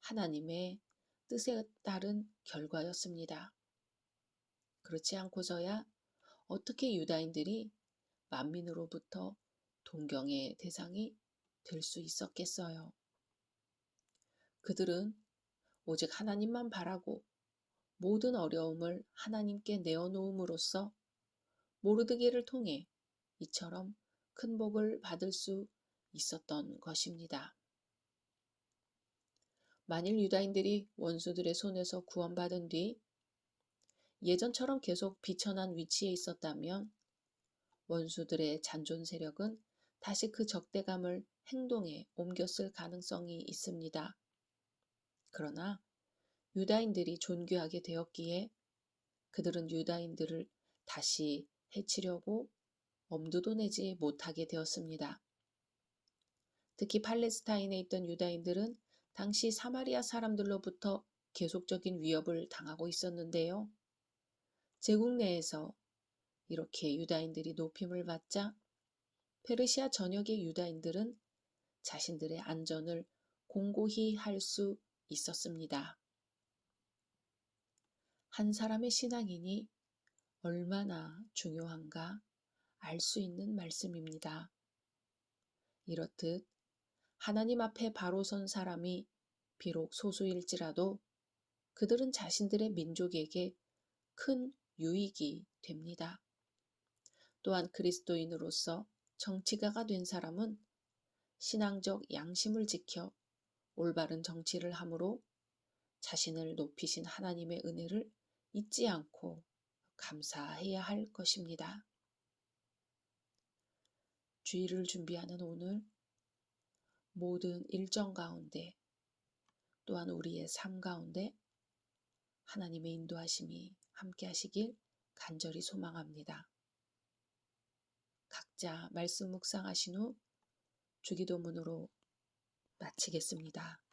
하나님의 뜻에 따른 결과였습니다. 그렇지 않고서야 어떻게 유다인들이 만민으로부터 동경의 대상이 될 수 있었겠어요. 그들은 오직 하나님만 바라고 모든 어려움을 하나님께 내어놓음으로써 모르드게를 통해 이처럼 큰 복을 받을 수 있었던 것입니다. 만일 유다인들이 원수들의 손에서 구원받은 뒤 예전처럼 계속 비천한 위치에 있었다면 원수들의 잔존 세력은 다시 그 적대감을 행동에 옮겼을 가능성이 있습니다. 그러나 유다인들이 존귀하게 되었기에 그들은 유다인들을 다시 해치려고 엄두도 내지 못하게 되었습니다. 특히 팔레스타인에 있던 유다인들은 당시 사마리아 사람들로부터 계속적인 위협을 당하고 있었는데요. 제국 내에서 이렇게 유다인들이 높임을 받자 페르시아 전역의 유다인들은 자신들의 안전을 공고히 할 수 있었습니다. 한 사람의 신앙인이 얼마나 중요한가 알 수 있는 말씀입니다. 이렇듯 하나님 앞에 바로 선 사람이 비록 소수일지라도 그들은 자신들의 민족에게 큰 유익이 됩니다. 또한 그리스도인으로서 정치가가 된 사람은 신앙적 양심을 지켜 올바른 정치를 함으로 자신을 높이신 하나님의 은혜를 잊지 않고 감사해야 할 것입니다. 주일을 준비하는 오늘 모든 일정 가운데 또한 우리의 삶 가운데 하나님의 인도하심이 함께 하시길 간절히 소망합니다. 각자 말씀 묵상하신 후 주기도문으로 마치겠습니다.